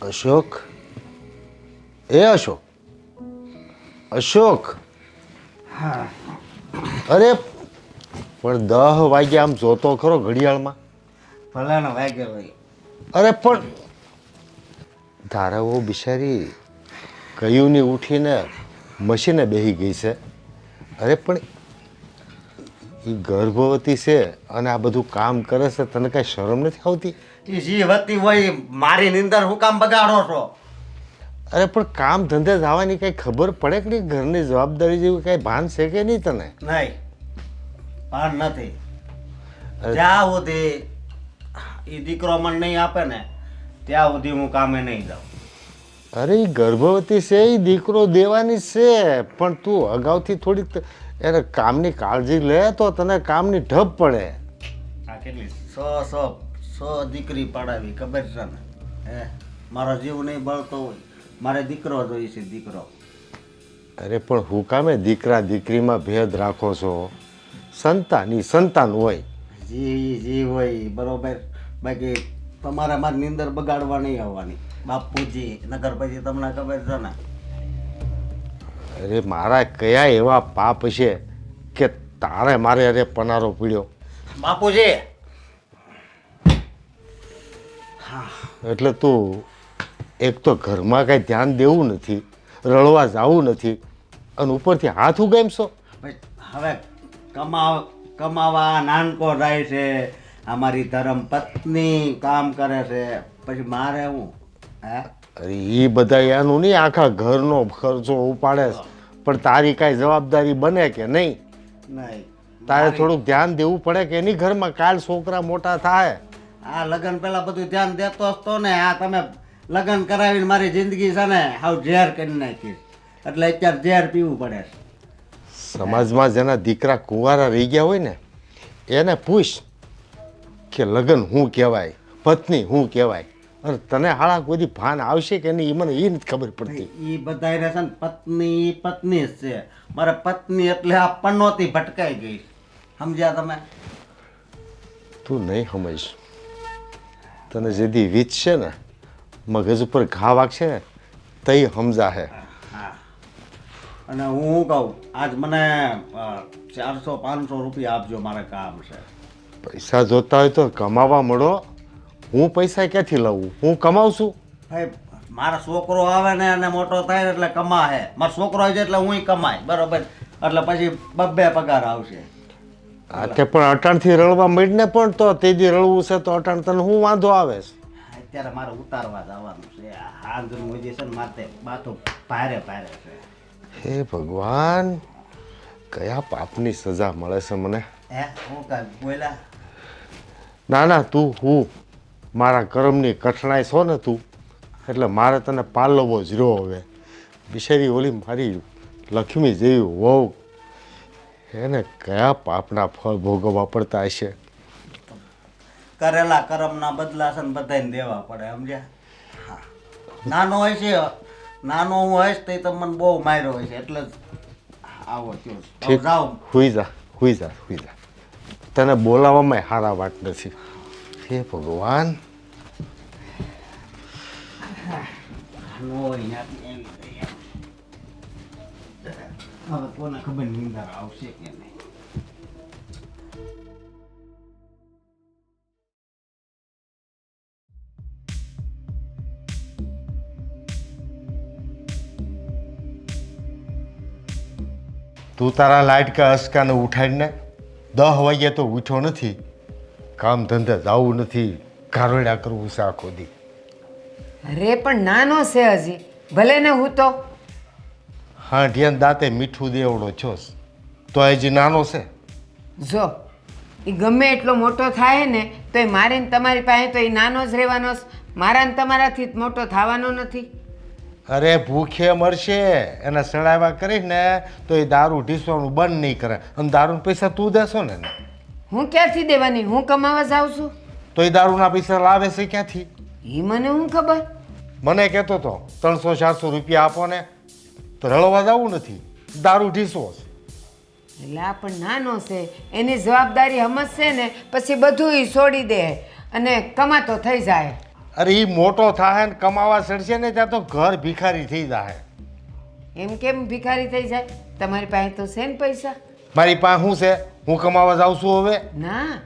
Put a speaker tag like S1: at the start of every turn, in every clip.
S1: અશોક, એ અશોક, અશોક.
S2: હા.
S1: અરે પણ 10 વાગ્યા આમ જોતો ખરો ઘડિયાળમાં.
S2: ભલાનો વાગ્યો ભાઈ.
S1: અરે પણ ધારાઓ બિચારી કયું ની ઉઠીને મશીને બેસી ગઈ છે. અરે પણ એ ગર્ભવતી છે અને આ બધું કામ કરે છે, તને કાંઈ શરમ નથી આવતી?
S2: એ જી વતી હોય મારી નીંદર હું કામ બગાડો છો?
S1: અરે પણ કામ ધંધે જવાની કઈ ખબર પડે કે નહીં? ઘરની જવાબદારી જેવું કઈ ભાન છે કે નહીં તને?
S2: નહીં, ભાન નથી. જ્યાં સુધી એ દીકરો મને નહીં આપે ને ત્યાં સુધી હું કામે નહીં જાઉં.
S1: અરે એ ગર્ભવતી છે, એ દીકરો દેવાની છે, પણ તું અગાઉથી થોડીક એને કામની કાળજી લે તો તને કામની ઢબ પડે.
S2: આ કેટલી સો દીકરી પડાવી ખબર છે ને? હે, મારો જીવ નહીં બળતો હોય, મારે દીકરો જોઈએ છે, દીકરો.
S1: અરે પણ હું કામે દીકરા દીકરીમાં ભેદ રાખો છો? સંતાન હોય.
S2: જી હોય ઈ બરોબર. બાકી તમારે મારી નીંદર બગાડવા નહીં આવવાની બાપુજી, નગર પછી તમને ખબર છે ને.
S1: અરે મારા કયા એવા પાપ છે કે તારે મારે અરે પનારો પીડ્યો?
S2: બાપુજી,
S1: એટલે તું એક તો ઘરમાં કાંઈ ધ્યાન દેવું નથી, રળવા જવું નથી, અને ઉપરથી હાથ ઉગામશો.
S2: હવે કમાવા નાનકો જાય છે, અમારી ધર્મ પત્ની કામ કરે છે, પછી મારે હું? હે,
S1: અરે એ બધા એનું નહીં, આખા ઘરનો ખર્ચો ઉપાડે છે, પણ તારી કાંઈ જવાબદારી બને કે નહીં?
S2: નહીં.
S1: તારે થોડુંક ધ્યાન દેવું પડે કે એની ઘરમાં કાલ છોકરા મોટા થાય.
S2: આ લગ્ન પેલા બધું ધ્યાન દેતો હતો ને, આ તમે લગ્ન કરાવીને મારી જિંદગી છે ને હાવ ઝેર કરી નાખી, એટલે અત્યારે ઝેર પીવું પડે છે.
S1: સમાજમાં જેના દીકરા કુંવારા રહી ગયા હોય ને એને પૂછ કે લગ્ન શું કહેવાય, પત્ની શું કહેવાય, અને તને હાળા કોઈ ભાન આવશે કે નહીં એ મને એ નથી ખબર પડતી.
S2: એ બધા છે ને પત્ની જ છે. મારે પત્ની એટલે આ પનોતી ભટકાઈ ગઈ, સમજ્યા તમે?
S1: તું નહીં સમજ. તને જેથી વીજ છે ને, મગજ ઉપર ઘા વાગશે ને તઈ સમજાશે.
S2: હા, અને હું કહું આજ મને 400-500 રૂપિયા આપજો, મારે કામ છે.
S1: પૈસા જોતા હોય તો કમાવા મળો. હું પૈસા ક્યાંથી લાવું? હું કમાવું છું.
S2: ભાઈ મારો છોકરો આવે ને અને મોટો થાય ને એટલે કમાશે. મારો છોકરો આવે એટલે હું કમાય, બરોબર? એટલે પછી બબ્બે પગાર આવશે.
S1: આ તે પણ અટાણથી રળવા માંડીને પણ તો તેજી રળવું છે તો અટાણ તને શું વાંધો આવે છે?
S2: અત્યારે મારે ઉતારવા જવાનું છે. હાંજનું હજી છે ને માથે બાથું ભારે છે.
S1: હે ભગવાન, કયા પાપની સજા મળે છે મને?
S2: હે, હું કાંઈ બોલ્યા?
S1: ના તું હું મારા કર્મની કઠણાઈ છો ને તું, એટલે મારે તને પાલવો જ રહ્યો. હવે બિચારી ઓલી મારી લક્ષ્મી જેવી વહુ, એને કયા પાપના ફળ ભોગવવા પડતા હશે?
S2: કરેલા કર્મના બદલા છે ને બધાને દેવા પડે, સમજ્યા? હા, નાનો હોય છે, નાનો હું હોઈશ તો તમને બહુ માર્યો હોય છે, એટલે જ આવો થયો.
S1: ઠીક,
S2: જાઓ.
S1: હુઈ જા. તને બોલાવવામાં હારા વાત નથી. હે ભગવાન.
S2: હવે કોને ખબર નિંદર આવશે કે નહીં.
S1: તું તારા લાડકા અસકાને ઉઠાડીને 10 વાગ્યા તો ઉઠ્યો નથી, કામ ધંધે જવું નથી, ઘારોડા કરવું છે આખો દી.
S3: અરે પણ નાનો છે હજી, ભલે ને હું તો.
S1: હા, ઢ્યાન દાંતે મીઠું દેવડો છોસ તો હજી નાનો છે.
S3: જો એ ગમે એટલો મોટો થાય ને તો એ મારે ને તમારી પાસે તો એ નાનો જ રહેવાનો છે, મારા ને તમારાથી મોટો થવાનો નથી.
S1: અરે ભૂખે મરશે, એને સડાવ્યા કરીને તો એ દારૂ ઢીસવાનું બંધ નહીં કરે, અને દારૂના પૈસા તું દેશો ને?
S3: હું ક્યાંથી દેવાની? હું કમાવા જાઉં છું.
S1: તો એ દારૂના પૈસા લાવે છે ક્યાંથી?
S3: એ મને હું ખબર.
S1: મને કહેતો તો 300-400 રૂપિયા આપો ને, તો રળવા જવું નથી, દારૂ ઢીસવો છે.
S3: એટલે આ પણ નાનો છે, એની જવાબદારી સમજશે ને પછી બધું એ છોડી દે અને કમાતો થઈ જાય.
S1: અરે એ મોટો થાય ને કમાવા ચડશે ને ત્યાં તો ઘર ભિખારી થઈ જાય.
S3: એમ કેમ ભિખારી થઈ જાય? તમારી પાસે તો છે ને પૈસા.
S1: મારી પાસે શું છે? હું કમાવા જાઉં છું હવે?
S3: ના,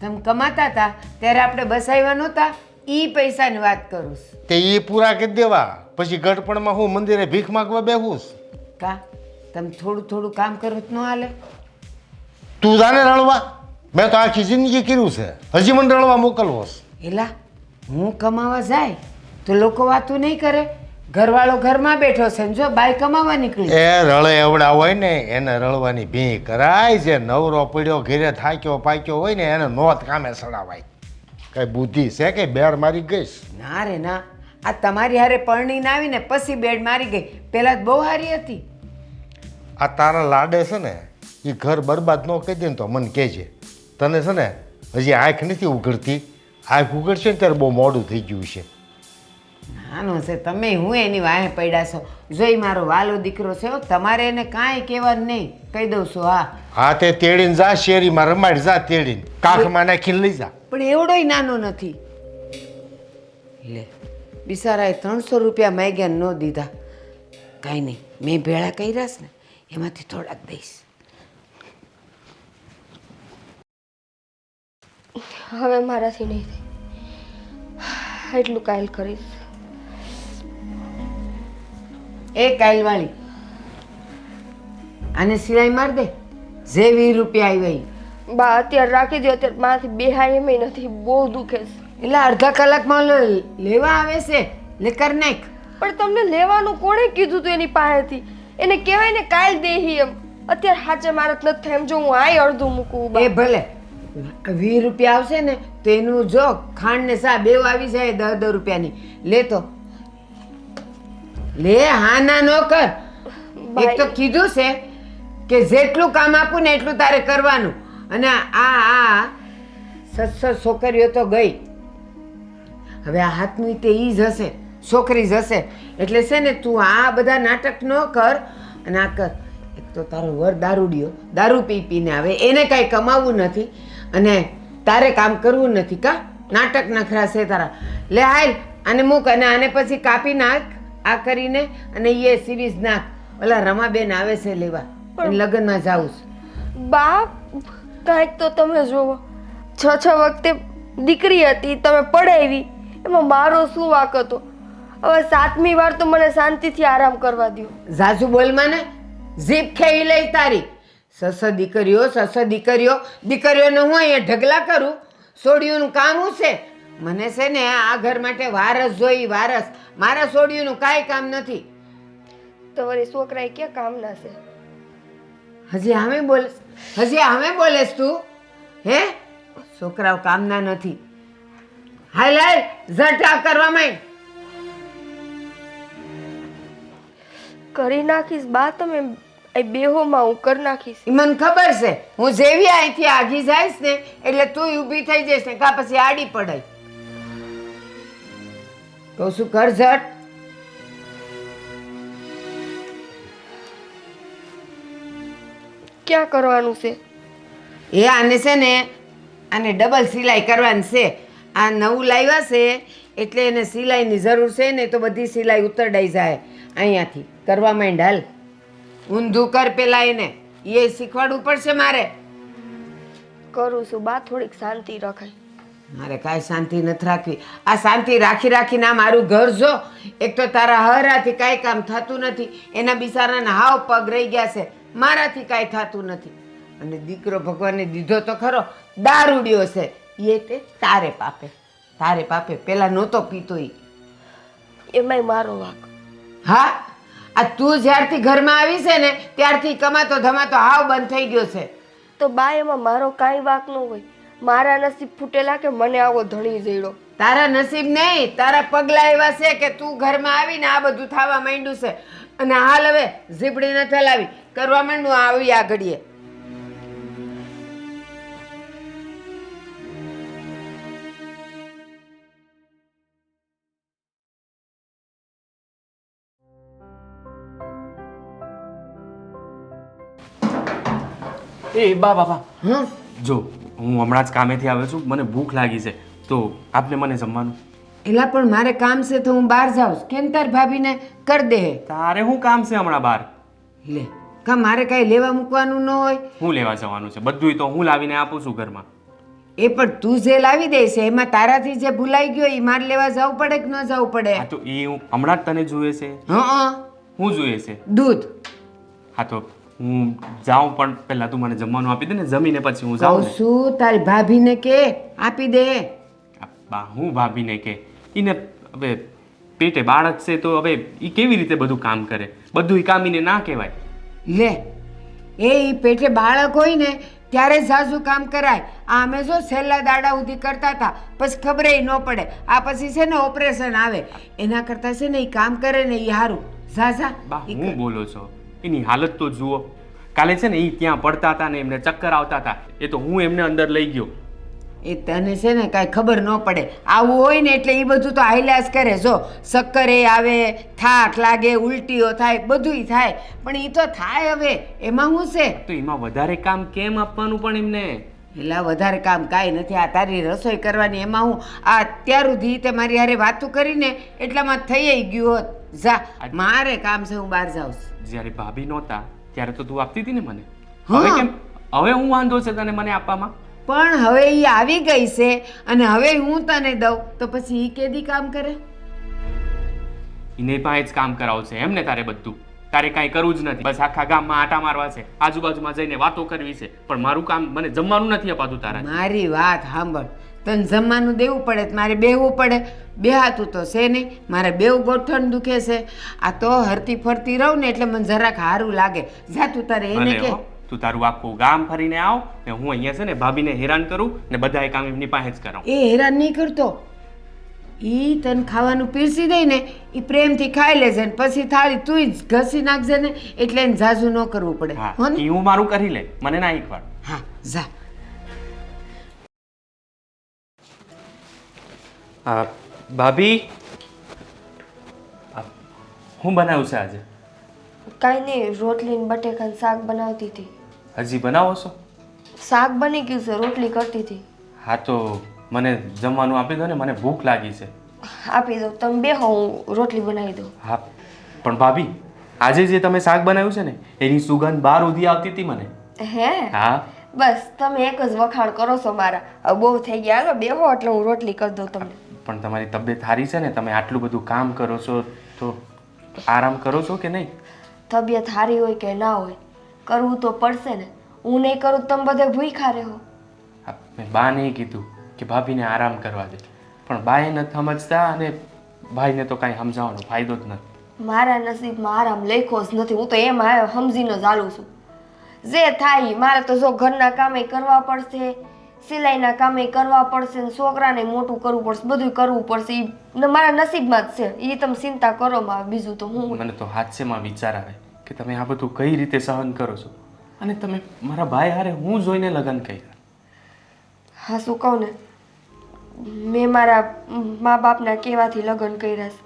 S3: તમે કમાતા હતા ત્યારે આપણે બસાવ્યા નહોતા, એ પૈસાની વાત કરું છું.
S1: તે એ પૂરા કરી દેવા, પછી ગઢપણમાં હું મંદિરે ભીખ માગવા બેહું છું.
S3: કા તમે થોડું થોડું કામ કરો તો ન હાલે?
S1: તું જાને રળવા? મેં તો આખી જિંદગી કર્યું છે, હજી મને રળવા મોકલવો છે.
S3: એલા હું કમાવા જાય તો લોકો વાતું નહીં કરે. ઘરવાળો ઘરમાં બેઠો છે ને જો બાઈ કમાવા નીકળી.
S1: એ રળે એવડા હોય ને એને રળવાની ભી કરાય. જે નવરો પડ્યો ઘેરે થાક્યો પાક્યો હોય ને એને નોત કામે સડાવાય. કઈ બુદ્ધિ છે કે બેડ મારી ગઈશ?
S3: ના રે ના, આ તમારી હારે પરણીને આવીને પછી બેડ મારી ગઈ. પહેલાં જ બહુ સારી હતી.
S1: આ તારા લાડે છે ને એ ઘર બરબાદ ન કહી દે ને તો મને કહેજે. તને છે ને હજી આંખ નથી ઉઘડતી. આંખ ઉઘડશે ને ત્યારે બહુ મોડું થઈ ગયું છે.
S3: નાનો છે તમે, હું એની વાહે પડ્યા છો. જોઈ મારો વાલો દીકરો છે હો, તમારે એને કાંઈ કહેવાનું નહીં, કહી દઉં છું. હા
S1: હા, તે તેડીને જા, શેરીમાં રમાડ જા, તેડીને કાખમાં નાખીને લઈ જા.
S3: પણ એવડોય નાનો નથી. લે બિચારાએ 300 રૂપિયા માંગ્યા ન દીધા. કાંઈ નહીં, મેં ભેળા કર્યા છે ને એમાંથી થોડાક દઈશ.
S4: હવે મારાથી નહીં થાય, એટલું કાયલ કરીશ.
S3: એ કાલવાળી આને સિલાઈ માર દે. જે 20 રૂપિયા આવ્યા ઈ.
S4: બા અત્યારે રાખી દો, અત્યારે મારાથી બેહાય એમ નથી, બહુ દુખે છે.
S3: એટલે અડધા કલાકમાં લેવા આવે છે, લે કર નાખ.
S4: પણ તમને લેવાનું કોણે કીધું તું એની પાસેથી? એને કહેવાય ને કાલ દેહી એમ. અત્યારે હાચે મારા નથી થાય એમ. જો હું આય અડધું મૂકું બા.
S3: એ ભલે 20 રૂપિયા આવશે ને તો એનું જો ખાંડ ને સા બેવ આવી જાય 10 રૂપિયાની. લે તો લે, હા ના ન કર. એક તો કીધું છે કે જેટલું કામ આપું ને એટલું તારે કરવાનું. અને આ 7 છોકરીઓ તો ગઈ, હવે આ હાથનું તે ઈ જ હશે, છોકરી જ હશે. એટલે છે ને તું આ બધા નાટક ન કર અને આ કર. એક તો તારો વર દારૂડિયો, દારૂ પી પીને આવે, એને કાંઈ કમાવવું નથી અને તારે કામ કરવું નથી. કા નાટક નખરા છે તારા. લે હાલ આને મૂક અને આને પછી કાપી નાખ આ કરીને, અને એ સિરીઝ નાખ. ઓલા રમાબેન આવે છે લેવા, એને લગ્નમાં જાવું છે.
S4: બા કાંઈક તો તમે જોવો, 6 વખતે દીકરી હતી તમે પડાવી, એમાં મારો શું વાંક હતો? હવે 7મી વાર તો મને શાંતિથી આરામ કરવા દો.
S3: ઝાઝુ બોલમાં ને જીભ ખેવી લઈ તારી. સસ દીકરીઓ, દીકરીઓને હું અહીંયા ઢગલા કરું? સોડિયુંનું કામ શું છે? મને છે ને આ ઘર માટે વારસ જોઈ, વારસ. મારા સોડિયુંનું કાંઈ કામ નથી.
S4: તો વળી છોકરાએ ક્યાં કામના છે?
S3: હજી અમે બોલેસ તું? હે છોકરાઓ કામના નથી. હાલ હાલ ઝટા કરવા માંડ.
S4: કરી નાખીશ બા, તમે બેહોમાં હું કરી નાખીશ.
S3: ઈ મને ખબર છે. હું જેવી અહીંથી આગી જઈશ ને એટલે તું ઊભી થઈ જઈશ ને કા પછી આડી પડાય. કહું છું કર ઝટ.
S4: ક્યાં કરવાનું છે?
S3: એ આને છે ને આને ડબલ સિલાઈ કરવાની છે. આ નવું લાવ્યા છે એટલે એને સિલાઈની જરૂર છે ને, તો બધી સિલાઈ ઉતરડાઈ જાય. અહીંયાથી કરવા માંડ. હાલ ઊંધું કર પેલા એને, એ શીખવાડવું પડશે મારે.
S4: કરું છું બા, થોડીક શાંતિ રખાય.
S3: મારે કાંઈ શાંતિ નથી રાખવી. આ શાંતિ રાખી રાખીને આ મારું ઘર જો. એક તો તારા હરાથી કાંઈ કામ થતું નથી, એના બિચારાના હાવ પગ રહી ગયા છે, મારાથી કાંઈ થતું નથી. અને દીકરો ભગવાને દીધો તો ખરો, દારૂડિયો છે. એ તે તારે પાપે પેલા નહોતો પીતો ઈ.
S4: એમાંય મારો વાંક.
S3: હા, આ તું જ્યારથી ઘરમાં આવી છે ને ત્યારથી કમાતો ધમાતો હાવ બંધ થઈ ગયો છે.
S4: તો બા એમાં મારો કાંઈ વાંક ન હોય. મારા નસીબ ફૂટેલા કે મને આવો ધણી જઈડો.
S3: તારા નસીબ નહીં, તારા પગલા એવા છે કે તું ઘરમાં આવીને આ બધું થવા માંડ્યું છે. અને હાલ હવે ઝીપડી ન થલાવી કરવા માંડું આવી આ ઘડીએ.
S5: એ બા
S3: હમ
S5: જો હું હમણાં જ કામેથી આવ્યો છું, મને ભૂખ લાગી છે, તો આપને મને જમવાનું.
S3: એલા પણ મારે કામ છે તો હું બહાર જાઉં છું. કેમ તાર ભાભીને કર દે.
S5: તારે શું કામ છે હમણાં બહાર?
S3: લે કા મારે કાંઈ લેવા મૂકવાનું ન હોય?
S5: હું લેવા જવાનું છે? બધુંય તો હું લાવીને આપું છું ઘરમાં.
S3: એ પણ તું જે લાવી દે છે એમાં તારાથી જે ભૂલાઈ ગયો એ મારે લેવા જવું પડે કે ન જવું પડે?
S5: હા તો એ હું હમણાં જ તને જોઈએ છે?
S3: હં
S5: હું જોઈએ છે?
S3: દૂધ.
S5: હા તો હું જાઉં, પણ પહેલા તું મને જમવાનું આપી દે ને, જમીને પછી હું
S3: કહું
S5: જાઉં ને.
S3: છું તારી ભાભીને કે આપી દે.
S5: બા હું ભાભીને કે એને હવે પેટે બાળક છે તો હવે એ કેવી રીતે બધું કામ કરે? બધું કામ એને ના કહેવાય.
S3: લે એ ઈ પેટે બાળક હોય ને ત્યારે ઝાઝું કામ કરાય. આ અમે જો છેલ્લા દાડા સુધી કરતા હતા પછી ખબરે ન પડે. આ પછી છે ને ઓપરેશન આવે એના કરતાં છે ને એ કામ કરે ને એ સારું. ઝાઝા
S5: બા હું બોલો છો? એની હાલત તો જુઓ. કાલે છે ને એ ત્યાં પડતા હતા ને એમને ચક્કર આવતા હતા, એ તો હું એમને અંદર લઈ ગયો.
S3: એ તને છે ને કાંઈ ખબર ન પડે. આવું હોય ને એટલે એ બધું તો હાઈલાસ કરે. જો ચક્કર એ આવે, થાક લાગે, ઉલટીઓ થાય, બધુંય થાય, પણ એ તો થાય. હવે એમાં શું છે?
S5: તો એમાં વધારે કામ કેમ આપવાનું પણ એમને?
S3: એલા વધારે કામ કાંઈ નથી. આ તારી રસોઈ કરવાની એમાં હું આ અત્યાર સુધી તે મારી હારે વાતું કરીને એટલામાં થઈ ગયું હોત. જા મારે કામ છે, હું બહાર જાઉં છું.
S5: જ્યારે ભાભી નહોતા ત્યારે તો તું આપતી હતી ને મને.
S3: હા.
S5: હવે કેમ? હવે હું વાંધો છે તને મને આપવામાં?
S3: પણ હવે એ આવી ગઈ છે અને હવે હું તને દઉં તો પછી એ કેદી કામ કરે?
S5: એને પાસે જ કામ કરાવશે એમ ને તારે બધું? તારે કાંઈ કરવું જ નથી, બસ આખા ગામમાં આટા મારવા છે, આજુબાજુમાં જઈને વાતો કરવી છે, પણ મારું કામ મને જમવાનું નથી અપાતું તારા.
S3: મારી વાત સાંભળ. તને જમવાનું દેવું પડે તો મારે બેહવું પડે. બેહાતું તો છે નહીં. મારે બેવ ગોઠણ દુખે છે. આ તો હરતી ફરતી રહું ને એટલે મને જરાક સારું લાગે. જા તું તારે એને
S5: ભલે
S3: કે.
S5: હો, તું તારું આખું ગામ ફરીને આવ ને હું અહીંયા છે ને ભાભીને હેરાન કરું ને બધાય કામ એમની પાસે જ કરાવું.
S3: એ હેરાન નહીં કરતો. ઈ તને ખાવાનું પીરસી દઈ ને એ પ્રેમથી ખાઈ લેજે ને પછી થાળી તું જ ઘસી નાખજે ને એટલે એને ઝાઝું ન કરવું પડે.
S5: હા
S3: હો ને?
S5: ઈ હું મારું કરી લે, મને ના શીખવાડ.
S3: હા જા.
S5: ભાભી હું બનાવ્યું છે આજે?
S4: કાંઈ નહીં, રોટલી ને બટેકાનું શાક બનાવતી હતી.
S5: હજી બનાવો છો?
S4: શાક બની ગયું છે, રોટલી કરતી હતી.
S5: હા તો મને જમવાનું આપી દો ને, મને ભૂખ લાગી છે.
S4: આપી દઉં, તમે બેહો, હું રોટલી બનાવી દઉં.
S5: હા પણ ભાભી આજે જે તમે શાક બનાવ્યું છે ને એની સુગંધ બહાર ઉધી આવતી હતી મને.
S4: હે?
S5: હા
S4: બસ તમે એક જ વખાણ કરો છો મારા. હવે બહુ થઈ ગયા, હાલો બેહો એટલે હું રોટલી કરી દઉં તમને.
S5: પણ તમારી તબિયત સારી છે ને? તમે આટલું બધું કામ કરો છો તો આરામ કરો છો કે નહીં?
S4: તબિયત સારી હોય કે ના હોય, કરવું તો પડશે ને. હું નહીં કરું તો તમે બધે ભૂખ્યા રહો.
S5: હા, મેં બા નહીં કીધું કે ભાભીને આરામ કરવા દે, પણ બાએ નથી સમજતા અને ભાઈને તો કાંઈ સમજાવવાનો ફાયદો જ નથી.
S4: મારા નસીબમાં આરામ લખ્યો જ નથી. હું તો એમ સમજીને જ હાલું છું. જે થાય મારે તો જો ઘરના કામે કરવા પડશે, સિલાઈના કામે કરવા પડશે, ને છોકરાને મોટું કરવું પડશે, બધું કરવું પડશે. ઈ મારા નસીબમાં જ છે. એ તમે ચિંતા કરો માં, બીજું તો હું.
S5: મને તો હાસ્યમાં વિચાર આવે કે તમે આ બધું કઈ રીતે સહન કરો છો, અને તમે મારા ભાઈ હારે હું જોઈને લગ્ન કર્યા.
S4: હા શું કહું ને, મેં મારા મા બાપના કહેવાથી લગ્ન કર્યા છે.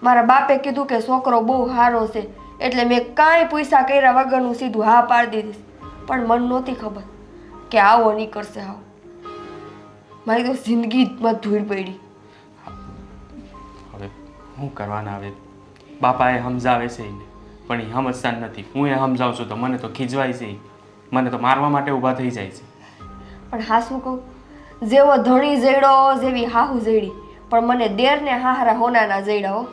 S4: મારા બાપે કીધું કે છોકરો બહુ સારો છે એટલે મેં કાંઈ પૈસા કર્યા વગરનું સીધું હા પાડી દીધી. પણ મને નહોતી ખબર કે આવો નીકળશે. આવો મારી તો જિંદગીમાં ધૂળ પડી.
S5: હવે શું કરવાના? હવે બાપાએ સમજાવે છે એને, પણ એ સમજતા નથી. હું એ સમજાવું છું તો મને તો ખીજવાય છે, મને તો મારવા માટે ઊભા થઈ જાય છે.
S4: પણ હા શું કહું, જેવો ધણી જઈડો જેવી હાહુ જઈડી, પણ મને દેર ને હાહરા હોનાના જઈડા હો.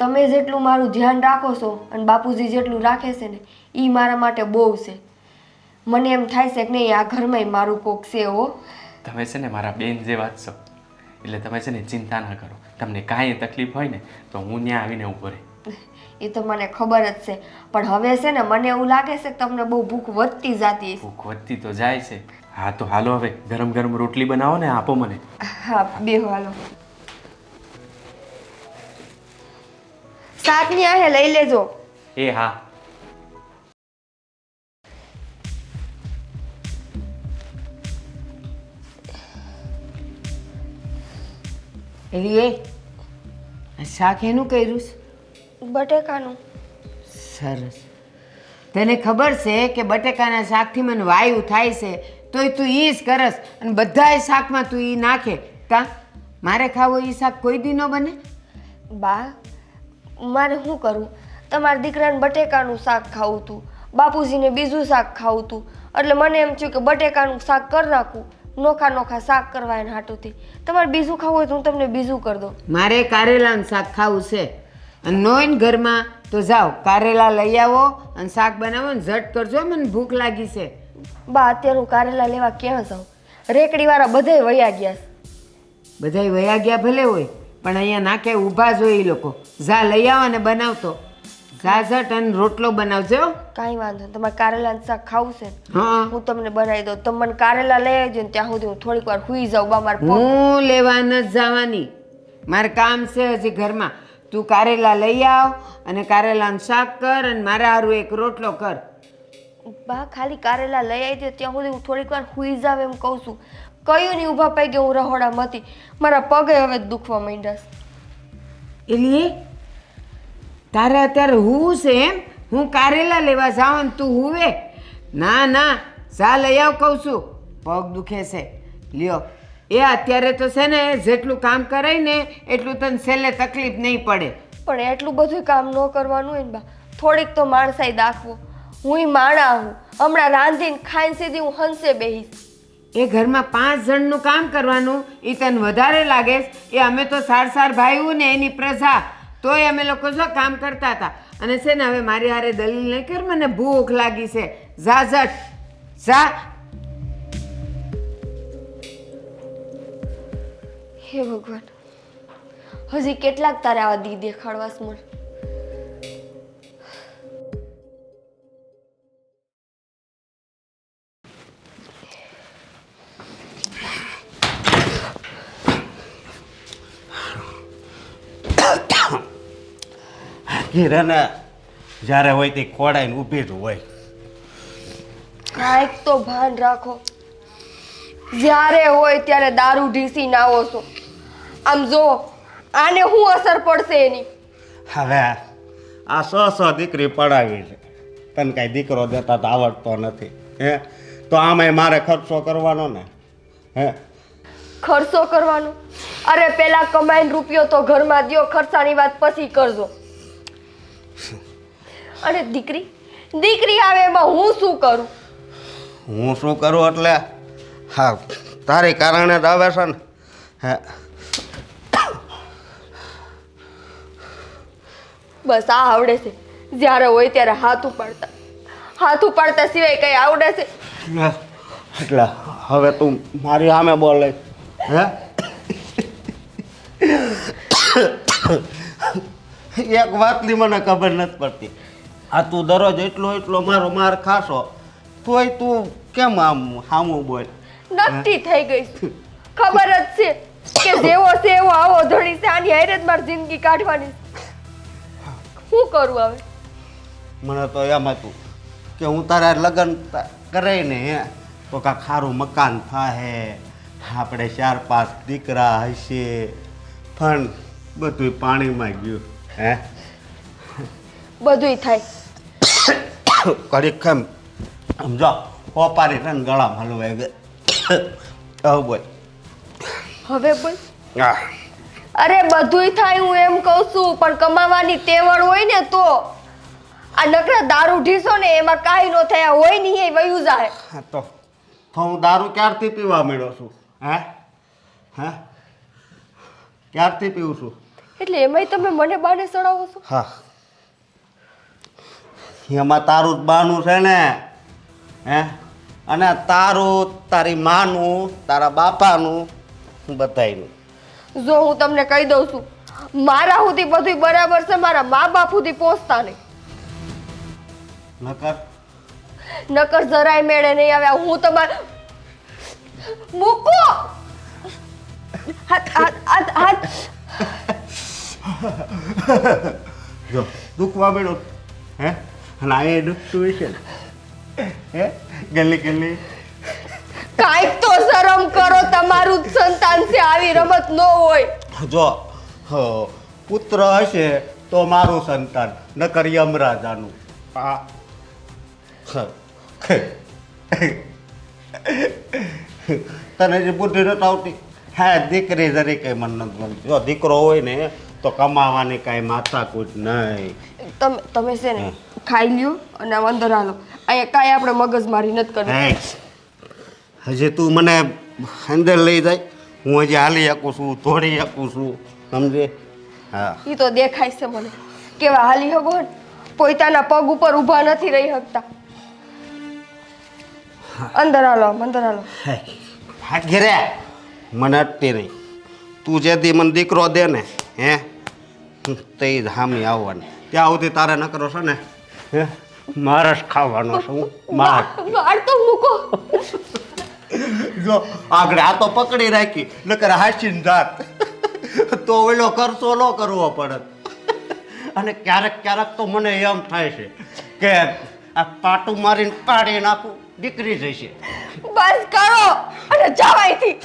S4: તમે જેટલું મારું ધ્યાન રાખો છો અને બાપુજી જેટલું રાખે છે ને એ મારા માટે બહુ છે. મને એમ થાય છે કે નહીં આ ઘરમાં મારું કોક છે હો.
S5: તમે છે ને મારા બેન જેવા જ છો, એટલે તમે છે ને ચિંતા ના કરો. તમને કાંઈ તકલીફ હોય ને તો હું ત્યાં આવીને ઊભો રહે.
S4: એ તો મને ખબર જ છે, પણ હવે છે ને મને એવું લાગે છે કે તમને બહુ ભૂખ વધતી જતી છે.
S5: ભૂખ વધતી તો જાય છે. હા તો હાલો હવે ગરમ ગરમ રોટલી બનાવો ને આપો મને.
S4: હા બેહો હાલો. શાકની આહે લઈ લેજો.
S5: એ હા.
S3: એલી એ શાક એનું કર્યું છે?
S4: બટેકાનું.
S3: સરસ. તને ખબર છે કે બટેકાના શાકથી મને વાયુ થાય છે તોય તું ઈ જ કરસ અને બધાય શાકમાં તું ઈ નાખે કા? મારે ખાવો એ શાક કોઈ દી ન બને?
S4: બા મારે શું કરવું? તમારા દીકરાને બટેકાનું શાક ખાવું હતું, બાપુજીને બીજું શાક ખાવું હતું, એટલે મને એમ થયું કે બટેકાનું શાક કરી નાખું, નોખા નોખા શાક કરવા એના હાટુથી. તમારે બીજું ખાવું હોય તો હું તમને બીજું કરી દઉં.
S3: મારે કારેલાનું શાક ખાવું છે અને નોઈન ઘરમાં તો જાઓ કારેલા લઈ આવો અને શાક બનાવો ને ઝટ કરજો, મને ભૂખ લાગી છે.
S4: બા અત્યારે હું કારેલા લેવા ક્યાં જાઉં? રેકડીવાળા બધાય વયા ગયા છે.
S3: બધાય વયા ગયા ભલે હોય, પણ અહીંયા નાકે ઊભા જ હોય એ લોકો. જા લઈ આવો ને બનાવતો. જા ઝટ અને રોટલો બનાવજો.
S4: કાંઈ વાંધો નહીં. તમારે કારેલાનું શાક ખાવું છે ને?
S3: હા,
S4: હું તમને બનાવી દઉં. તમે મને કારેલા લઈ આવજો ને ત્યાં સુધી હું થોડીક વાર સૂઈ જાઉં. બા મારે પગ
S3: હું લેવા ન જવાની, મારે કામ છે હજી ઘરમાં. તું કારેલા લઈ આવ અને કારેલાનું શાક કર અને મારા હારું એક રોટલો કર.
S4: બા ખાલી કારેલા લઈ આવી દો ત્યાં સુધી હું થોડીક વાર સૂઈ જાવ એમ કહું છું. કયું નહીં ઊભા પૈકી હું રહોડામાં હતી. મારા પગે હવે દુખવા માંડ્યા છે.
S3: એલી તારે અત્યારે હું છે એમ? હું કારેલા લેવા જાઉં ને તું હુવે? ના ના, જા લઈ આવ કહું છું. પગ દુખે છે. લ્યો એ અત્યારે તો છે ને જેટલું કામ કરાય ને એટલું તને છેલ્લે તકલીફ નહીં પડે.
S4: પણ એટલું બધું કામ ન કરવાનું હોય ને બા. થોડીક તો માણસાઈ દાખવો. હું માણા હું હમણાં રાંધીને ખાઈને સીધી હું હંસે બેહીશ.
S3: એ ઘરમાં 5 જણનું કામ કરવાનું એ તને વધારે લાગે છે? એ અમે તો સાર ભાઈઓ ને એની પ્રજા, તોય અમે લોકો જો કામ કરતા હતા. અને છે ને હવે મારી હારે દલીલ નહીં કર, મને ભૂખ લાગી છે. જા ઝટ જા.
S4: હે ભગવાન, હજી કેટલાક તારે આવા દી દેખાડવાસ મને.
S2: કિરણે જ્યારે હોય તે ખોડાઈને ઊભી જ હોય.
S4: કાંઈક તો ભાન રાખો. જ્યારે હોય ત્યારે દારૂ ઢીસીને આવો છો. આમ જો આને શું અસર પડશે એની?
S2: હવે આ સ દીકરી પડાવી છે, તને કાંઈ દીકરો દેતા તો આવડતો નથી. હે તો આમાંય મારે ખર્ચો કરવાનો ને. હે
S4: ખર્ચો કરવાનો? અરે પેલા કમાઈને રૂપિયો તો ઘરમાં દ્યો, ખર્ચાની વાત પછી કરજો. અને દીકરી આવે એમાં હું શું કરું?
S2: હું શું કરું એટલે હા તારી કારણે જ આવે છે ને. હે
S4: બસ આ આવડે છે. જ્યારે હોય ત્યારે હાથ ઉપાડતા સિવાય કઈ આવડે છે?
S2: એટલે હવે તું મારી સામે બોલે. હે એક વાતની મને ખબર નથી પડતી. આ તું દરરોજ એટલો મારો માર ખાશો તોય તું કેમ આમ સામું બોલ?
S4: નક્કી થઈ ગઈ છું. ખબર જ છે કે જેવો છે એવો આવો ધણી છે. આની હારે જ મારી જિંદગી કાઢવાની. શું કરું હવે?
S2: મને તો એમ હતું કે હું તારા લગ્ન કરે ને તો કાંક સારું મકાન થાય, આપણે 4-5 દીકરા હશે, પણ બધું પાણીમાં ગયું. હે
S4: બધુંય થાય.
S2: ઘડીક કેમ સમજો ઓપારી તને ગળામાં હલવાઈ ગઈ. બોલ
S4: હવે બોલ.
S2: હા
S4: અરે બધુંય થાય હું એમ કહું છું, પણ કમાવાની તેવડ હોય ને તો. આ નકરા દારૂ ઢીસો ને એમાં કાંઈ ન થયા હોય નહીં એ વયું જાય.
S2: તો હું દારૂ ક્યારથી પીવા માંડ્યો છું? હે હે ક્યારથી પીવું છું?
S4: એટલે એમાંય તમે મને બાને ચડાવો છો?
S2: હા એમાં તારું જ બાનું છે ને. હે અને તારું, તારી માનું, તારા બાપાનું, બધાયનું.
S4: જો હું તમને કહી દઉં છું, મારા સુધી બધું બરાબર છે, મારા મા બાપ સુધી પહોંચતા નહીં. નકર જરાય મેળે નહીં આવે. હું તમારે મૂકો હાથ.
S2: જો દુખવા બેડો. હે અને આ એ દુખતું હશે ને. હે ગલી
S4: કાંઈક તો શરમ કરો. તમારું જ સંતાન છે, આવી રમત ન હોય.
S2: જો પુત્ર હશે તો મારું સંતાન, નકર યમરાજાનું. આ તને જે બુદ્ધિ નથી આવતી. હા દીકરી જરીકે મને નથી ગમતી. જો દીકરો હોય ને તો કમાવાની કાંઈ માથાકૂટ નહીં.
S4: તમે છે ને ખાઈ લ્યો અને આમ અંદર હાલો. અહીંયા કાંઈ આપણે મગજમારી નથી કરવી.
S2: હે, હજી તું મને અંદર લઈ જાય, હું હજી હાલી શકું છું, દોડી શકું છું, સમજે? હા
S4: એ તો દેખાય છે મને કેવા હાલી હગો ને પોતાના પગ ઉપર ઊભા નથી રહી શકતા. અંદર હાલો આમ, અંદર હાલો.
S2: હા ઘેરે મને અટતી નહીં. તું જે દી મને દીકરો દે ને હે તે જ હામી આવવાની. ત્યાં સુધી તારે ન કરો છો ને હે મારે જ ખાવાનો છે હું માર.
S4: વાળ તો મૂકો.
S2: જો આગળ આ તો પકડી રાખી નકર હાસીને જાત તો ઓલો ખર્ચો ન કરવો પડે. અને ક્યારેક ક્યારેક તો મને એમ થાય છે કે આ પાટું મારીને પાડી નાખું દીકરી જશે.
S4: બસ કરો અને જાવ અહીંથી.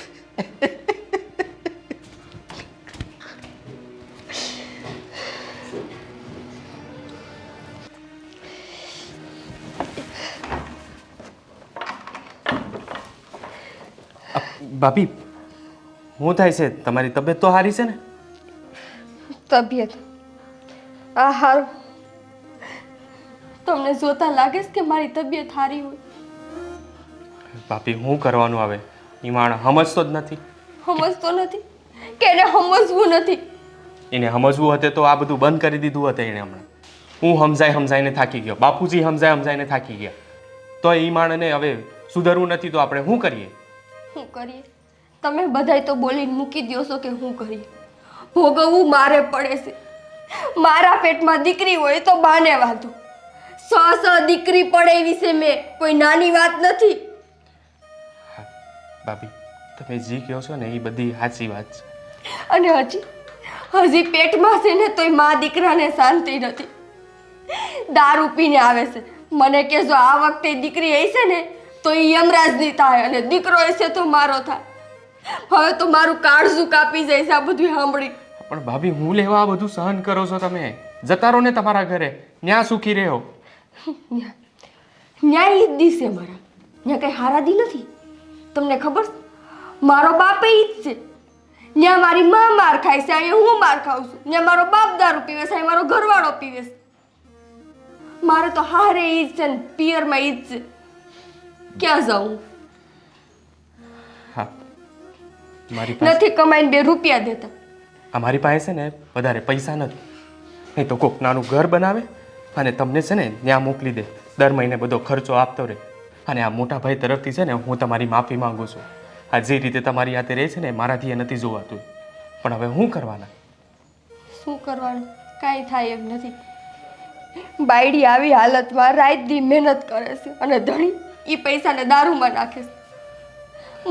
S5: ભાભી શું થાય છે? તમારી તબિયત તો સારી છે ને?
S4: તબિયત આ હારું. તમને જોતા લાગે છે કે મારી તબિયત સારી હોય?
S5: ભાભી શું કરવાનું આવે? એ માણ સમજતો જ નથી.
S4: સમજતો નથી કે એને સમજવું નથી?
S5: એને સમજવું હતું તો આ બધું બંધ કરી દીધું હતું એને હમણાં. હું સમજાઈને થાકી ગયો, બાપુજી સમજાઈને થાકી ગયા. તો એ માણને હવે સુધરવું નથી તો આપણે શું કરીએ?
S4: શું કરીએ? તમે બધાય તો બોલીને મૂકી દો છો કે શું કરીએ. ભોગવવું મારે પડે છે. મારા પેટમાં દીકરી હોય તો બાને વાંધો. દીકરી પડે એવી છે મેં, કોઈ નાની વાત નથી.
S5: ભાભી તમે જે કહો છો ને એ બધી સાચી વાત છે.
S4: અને હજી પેટમાં છે ને તોય મા દીકરાને શાંતિ નથી. દારૂ પીને આવે છે. મને કે જો આ વખતે દીકરી હશે ને તો એ યમરાજની થાય અને દીકરો હશે તો મારો થાય. હવે તો મારું કાળજું કાપી જાય છે આ બધું સાંભળી.
S5: પણ ભાભી હું લેવા આ બધું સહન કરો છો તમે? જતા રહો ને તમારા ઘરે, ન્યા સુખી રહ્યો.
S4: ન્યાય ઈ જ દિશે મારા. ન્યા કઈ હારાદી નથી. તમને ખબર છે? મારો બાપ ઈ જ છે. ન્યા મારી માં માર ખાય છે, અહીંયા હું માર ખાઉં છું. ન્યા મારો બાપ દારૂ પીવે છે, મારો ઘરવાળો પીવે છે. મારે તો હારે ઈ જ છે ને પિયરમાં ઈ જ છે. ક્યાં જાઉં?
S5: હા મારી પાસે
S4: નથી કમાઈને 2 રૂપિયા દેતા.
S5: અમારી પાસે છે ને વધારે પૈસા નથી, નહીં તો કોક નાનું ઘર બનાવે અને તમને છે ને ત્યાં મોકલી દે. દર મહિને બધો ખર્ચો આપતો રહે. અને આ મોટા ભાઈ તરફથી છે ને હું તમારી માફી માંગુ છું. આ જે રીતે તમારી હાથે રહે છે ને મારાથી એ નથી જોવાતું. પણ હવે શું કરવાના?
S4: શું કરવાનું? કાંઈ થાય એમ નથી. બાયડી આવી હાલતમાં રાત દી મહેનત કરે છે અને ધણી એ પૈસાને દારૂમાં નાખે છે.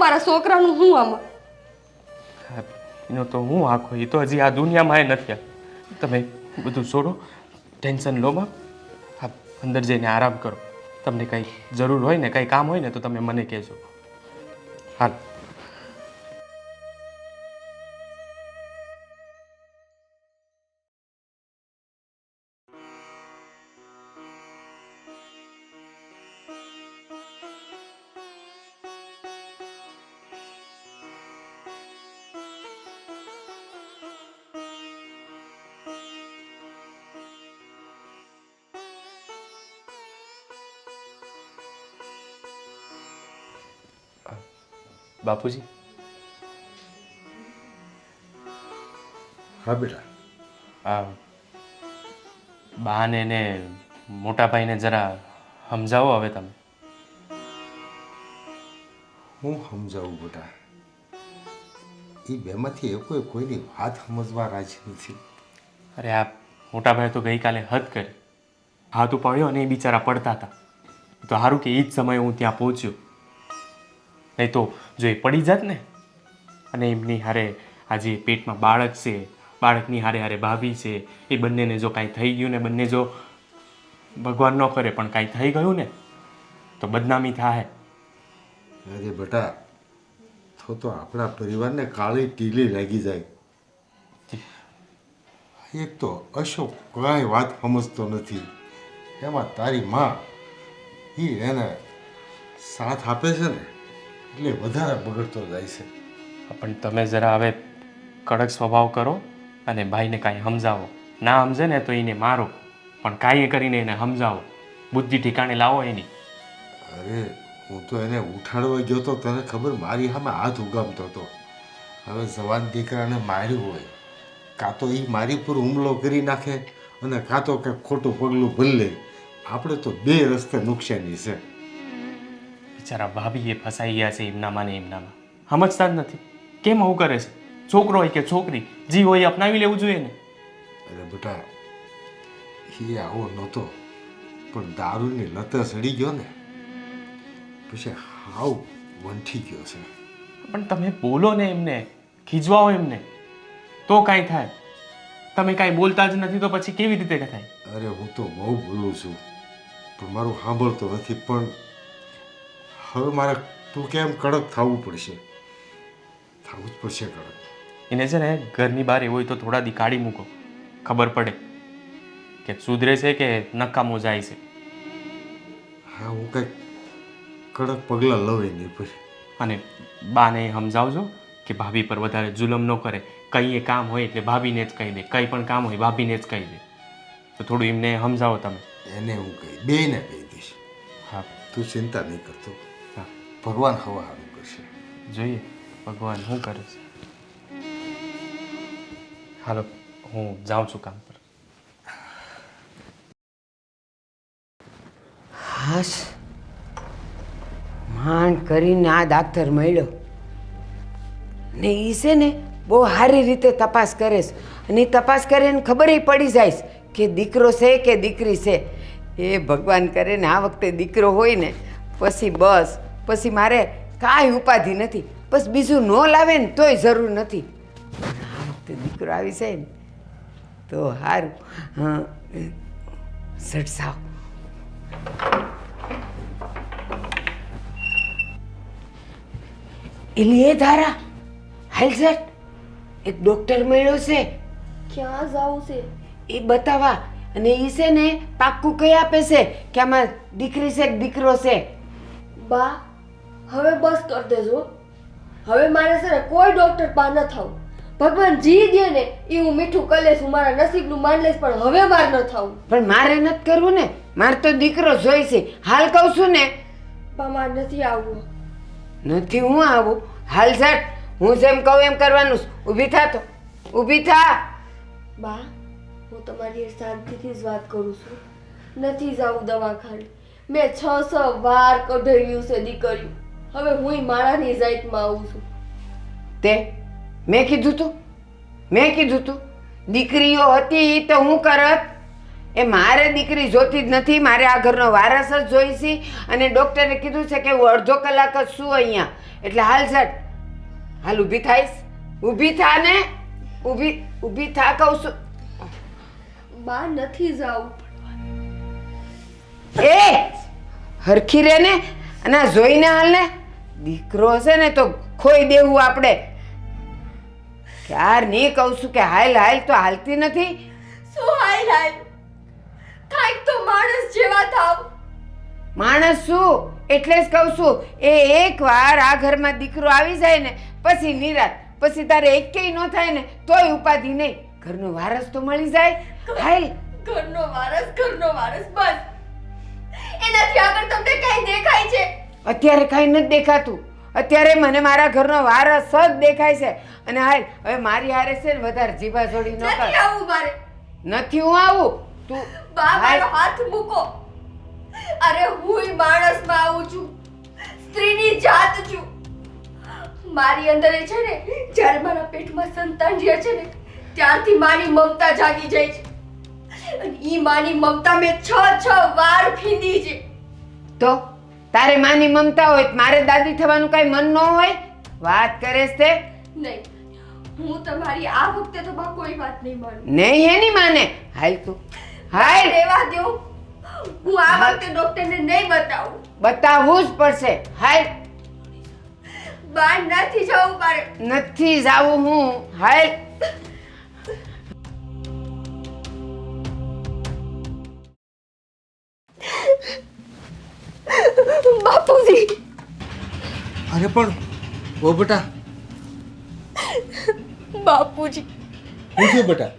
S4: મારા છોકરાનું હું આમાં?
S5: એનો તો હું આખો એ તો હજી આ દુનિયામાં એ નથી. તમે બધું છોડો, ટેન્શન લો માં. હા અંદર જઈને આરામ કરો. તમને કંઈ જરૂર હોય ને કંઈ કામ હોય ને તો તમે મને કહેજો. હાલ. બાપુજી.
S1: હા બેટા.
S5: આ બાને ને મોટા ભાઈને જરા સમજાવો હવે તમે.
S1: હું સમજાવું બેટા? એ બેમાંથી કોઈની વાત સમજવા રાજી નથી.
S5: અરે આ મોટા ભાઈ તો ગઈકાલે હદ કરી, હાથ ઉપાડ્યો અને એ બિચારા પડતા હતા. તો સારું કે એ જ સમયે હું ત્યાં પહોંચ્યો. નહીં તો જો એ પડી જાત ને અને એમની હારે આજે પેટમાં બાળક છે, બાળકની હારે હારે ભાભી છે, એ બંનેને જો કાંઈ થઈ ગયું ને બંને જો ભગવાન ન કરે પણ કાંઈ થઈ ગયું ને તો બદનામી થાય.
S1: અરે બેટા તો આપણા પરિવારને કાળી ટીલી લાગી જાય. એક તો અશોક કાંઈ વાત સમજતો નથી, એમાં તારી માં એને સાથ આપે છે ને એટલે વધારે બગડતો જાય છે.
S5: પણ તમે જરા હવે કડક સ્વભાવ કરો અને ભાઈને કાંઈ સમજાવો. ના સમજે ને તો એને મારો, પણ કાંઈ કરીને એને સમજાવો, બુદ્ધિ ઠેકાણે લાવો એની.
S1: અરે હું તો એને ઉઠાડવા ગયો તો તને ખબર, મારી સામે હાથ ઉગામતો હતો. હવે જવાન દીકરાને માર્યું હોય, કાં તો એ મારી પર હુમલો કરી નાખે અને કાં તો કંઈક ખોટું પગલું ભરી લે. આપણે તો બે રસ્તે નુકસાની છે.
S5: બિચારા ભાભી એ ફસાઈ ગયા છે એમનામાં ને એમનામાં, સમજતા જ નથી. કેમ આવું કરે છે? છોકરો હોય કે છોકરી, જી હોય એ અપનાવી લેવું જોઈએ ને.
S1: અરે બેટા, એ આવો નહોતો, પણ દારૂની લતે સડી ગયો ને પછી હાવ વંઠી ગયો છે.
S5: પણ તમે બોલો ને એમને, ખીજવાઓ એમને તો કાંઈ થાય. તમે કાંઈ બોલતા જ નથી તો પછી કેવી રીતે થાય?
S1: અરે હું તો બહુ બોલું છું, પણ મારું સાંભળતો નથી. પણ હવે મારે તું કેમ કડક થવું પડશે, થવું જ પડશે કડક.
S5: એને છે ને ઘરની બહાર હોય તો થોડા દી કાઢી મૂકો, ખબર પડે કે સુધરે છે કે નકામો જાય છે.
S1: હા, હું કંઈક કડક પગલાં લઉં એની પર.
S5: અને બાને સમજાવજો કે ભાભી પર વધારે જુલમ ન કરે. કંઈ એ કામ હોય એટલે ભાભીને જ કહી દે, કંઈ પણ કામ હોય ભાભીને જ કહી દે. તો થોડું એમને સમજાવો તમે.
S1: એને હું કહી, બેને કહી દઈશ.
S5: હા,
S1: તું ચિંતા નહીં કરતો,
S5: હા,
S1: ભગવાન હવા સારું કરશે.
S5: જોઈએ ભગવાન શું કરે છે. હાલો, હું જાઉં છું કામ પર.
S3: હાશ, માંડ કરીને આ ડાક્ટર મળ્યો ને એ છે ને બહુ સારી રીતે તપાસ કરે છે. અને એ તપાસ કરીને ખબર પડી જાય છે કે દીકરો છે કે દીકરી છે. એ ભગવાન કરે ને આ વખતે દીકરો હોય ને પછી બસ, પછી મારે કાંઈ ઉપાધિ નથી. બસ બીજું ન લાવે ને તોય જરૂર નથી. આ વખતે દીકરો આવી જાય ને તો સારું. હા, સડસાવ. એલી એ ધારા, હાલ સર, એક ડોક્ટર મળ્યો છે.
S4: ક્યાં જાવું છે?
S3: એ બતાવવા. અને એ છે ને પાક્કું કહી આપે છે કે આમાં દીકરી છે કે દીકરો છે.
S4: બા, હવે બસ કરી દેજો. હવે મારે છે ને કોઈ ડોક્ટર પા ન થવું. ભગવાન જી દે ને એ હું મીઠું કરી લઈશ, હું મારા નસીબનું માન લઈશ, પણ હવે મારે ન થવું.
S3: પણ મારે નથી કરવું ને, મારે તો દીકરો જોઈ છે. હાલ કહું છું ને.
S4: બા, મારે નથી આવવું.
S3: નથી હું આવું. હાલ ઝટ, હું જેમ કહું એમ કરવાનું. ઊભી થા તો, ઊભી થા.
S4: બા, હું તમારી શાંતિથી જ વાત કરું છું. નથી જાવું દવાખાને. મેં 6 વાર કઢાવ્યું છે દીકરીઓ. હવે હું મારાની જાતમાં આવું છું.
S3: તે મેં કીધું તું, મેં કીધું તું દીકરીઓ હતી તો હું કરત. એ મારે દીકરી જોતી જ નથી, મારે આ ઘરનો વારસ જ જોઈ છે. અને ડૉક્ટરે કીધું છે કે હું અડધો કલાક જ છું અહીંયા. એટલે હાલ ઝટ, હાલ ઊભી થાઈશ. ઊભી થા ને, ઊભી થા કહું છું.
S4: બા, નથી જાવું.
S3: એ હરખી રે ને, અને આ જોઈને હાલ ને. દીકરો હશે ને તો ખોઈ દેવું આપણે. ક્યાર નહીં કહું છું કે હાલ હાલ, તો હાલતી નથી.
S4: શું હાય હાય? કાંઈક તો માણસ જેવા થાવ.
S3: માણસ શું, એટલે જ કહું છું. એ એકવાર આ ઘરમાં દીકરો આવી જાય ને પછી નિરાત, પછી તારે એકેય ન થાય ને તોય ઉપાધિ નહીં. ઘરનો વારસ તો મળી જાય. હાલ.
S4: ઘરનો વારસ બસ. એનાથી આગળ તમને કઈ દેખાય છે?
S3: અત્યારે કાંઈ નથી દેખાતું. અત્યારે મને મારા ઘરનો વારસ જ દેખાય છે. અને હાલ, હવે મારી હારે છે ને વધારે જીભા જોડી ન
S4: નથી
S3: કર.
S4: આવું મારે.
S3: નથી હું આવું. તું
S4: બા,
S3: હાલ.
S4: મારો હાથ મૂકો. અરે હુંય માણસમાં આવું છું, સ્ત્રીની જાત છું. મારી અંદર એ છે ને, જ્યારે મારા પેટમાં સંતાન રહે છે ને ત્યારથી મારી મમતા જાગી જાય છે. અને ઈ માની મમતા મેં 6 વાર ફીંદી છે.
S3: તો તારે માની મમતા હોય તો મારે દાદી થવાનું કઈ મન ન હોય? વાત કરે છે તે?
S4: નહીં, હું તમારી આ વખતે તો બા કોઈ વાત નહીં માનું.
S3: નહીં હે ની માને. હાલ તું હાલ.
S4: રહેવા દો. હું આ વખતે ડોક્ટરને નહીં બતાવું.
S3: બતાવવું જ પડશે. હાલ.
S4: બા, નથી જવું મારે.
S3: નથી જાવું હું. હાલ.
S4: બાપુજી,
S2: અરે પણ ઓ બેટા,
S4: બાપુજી
S1: શું થયું બેટા?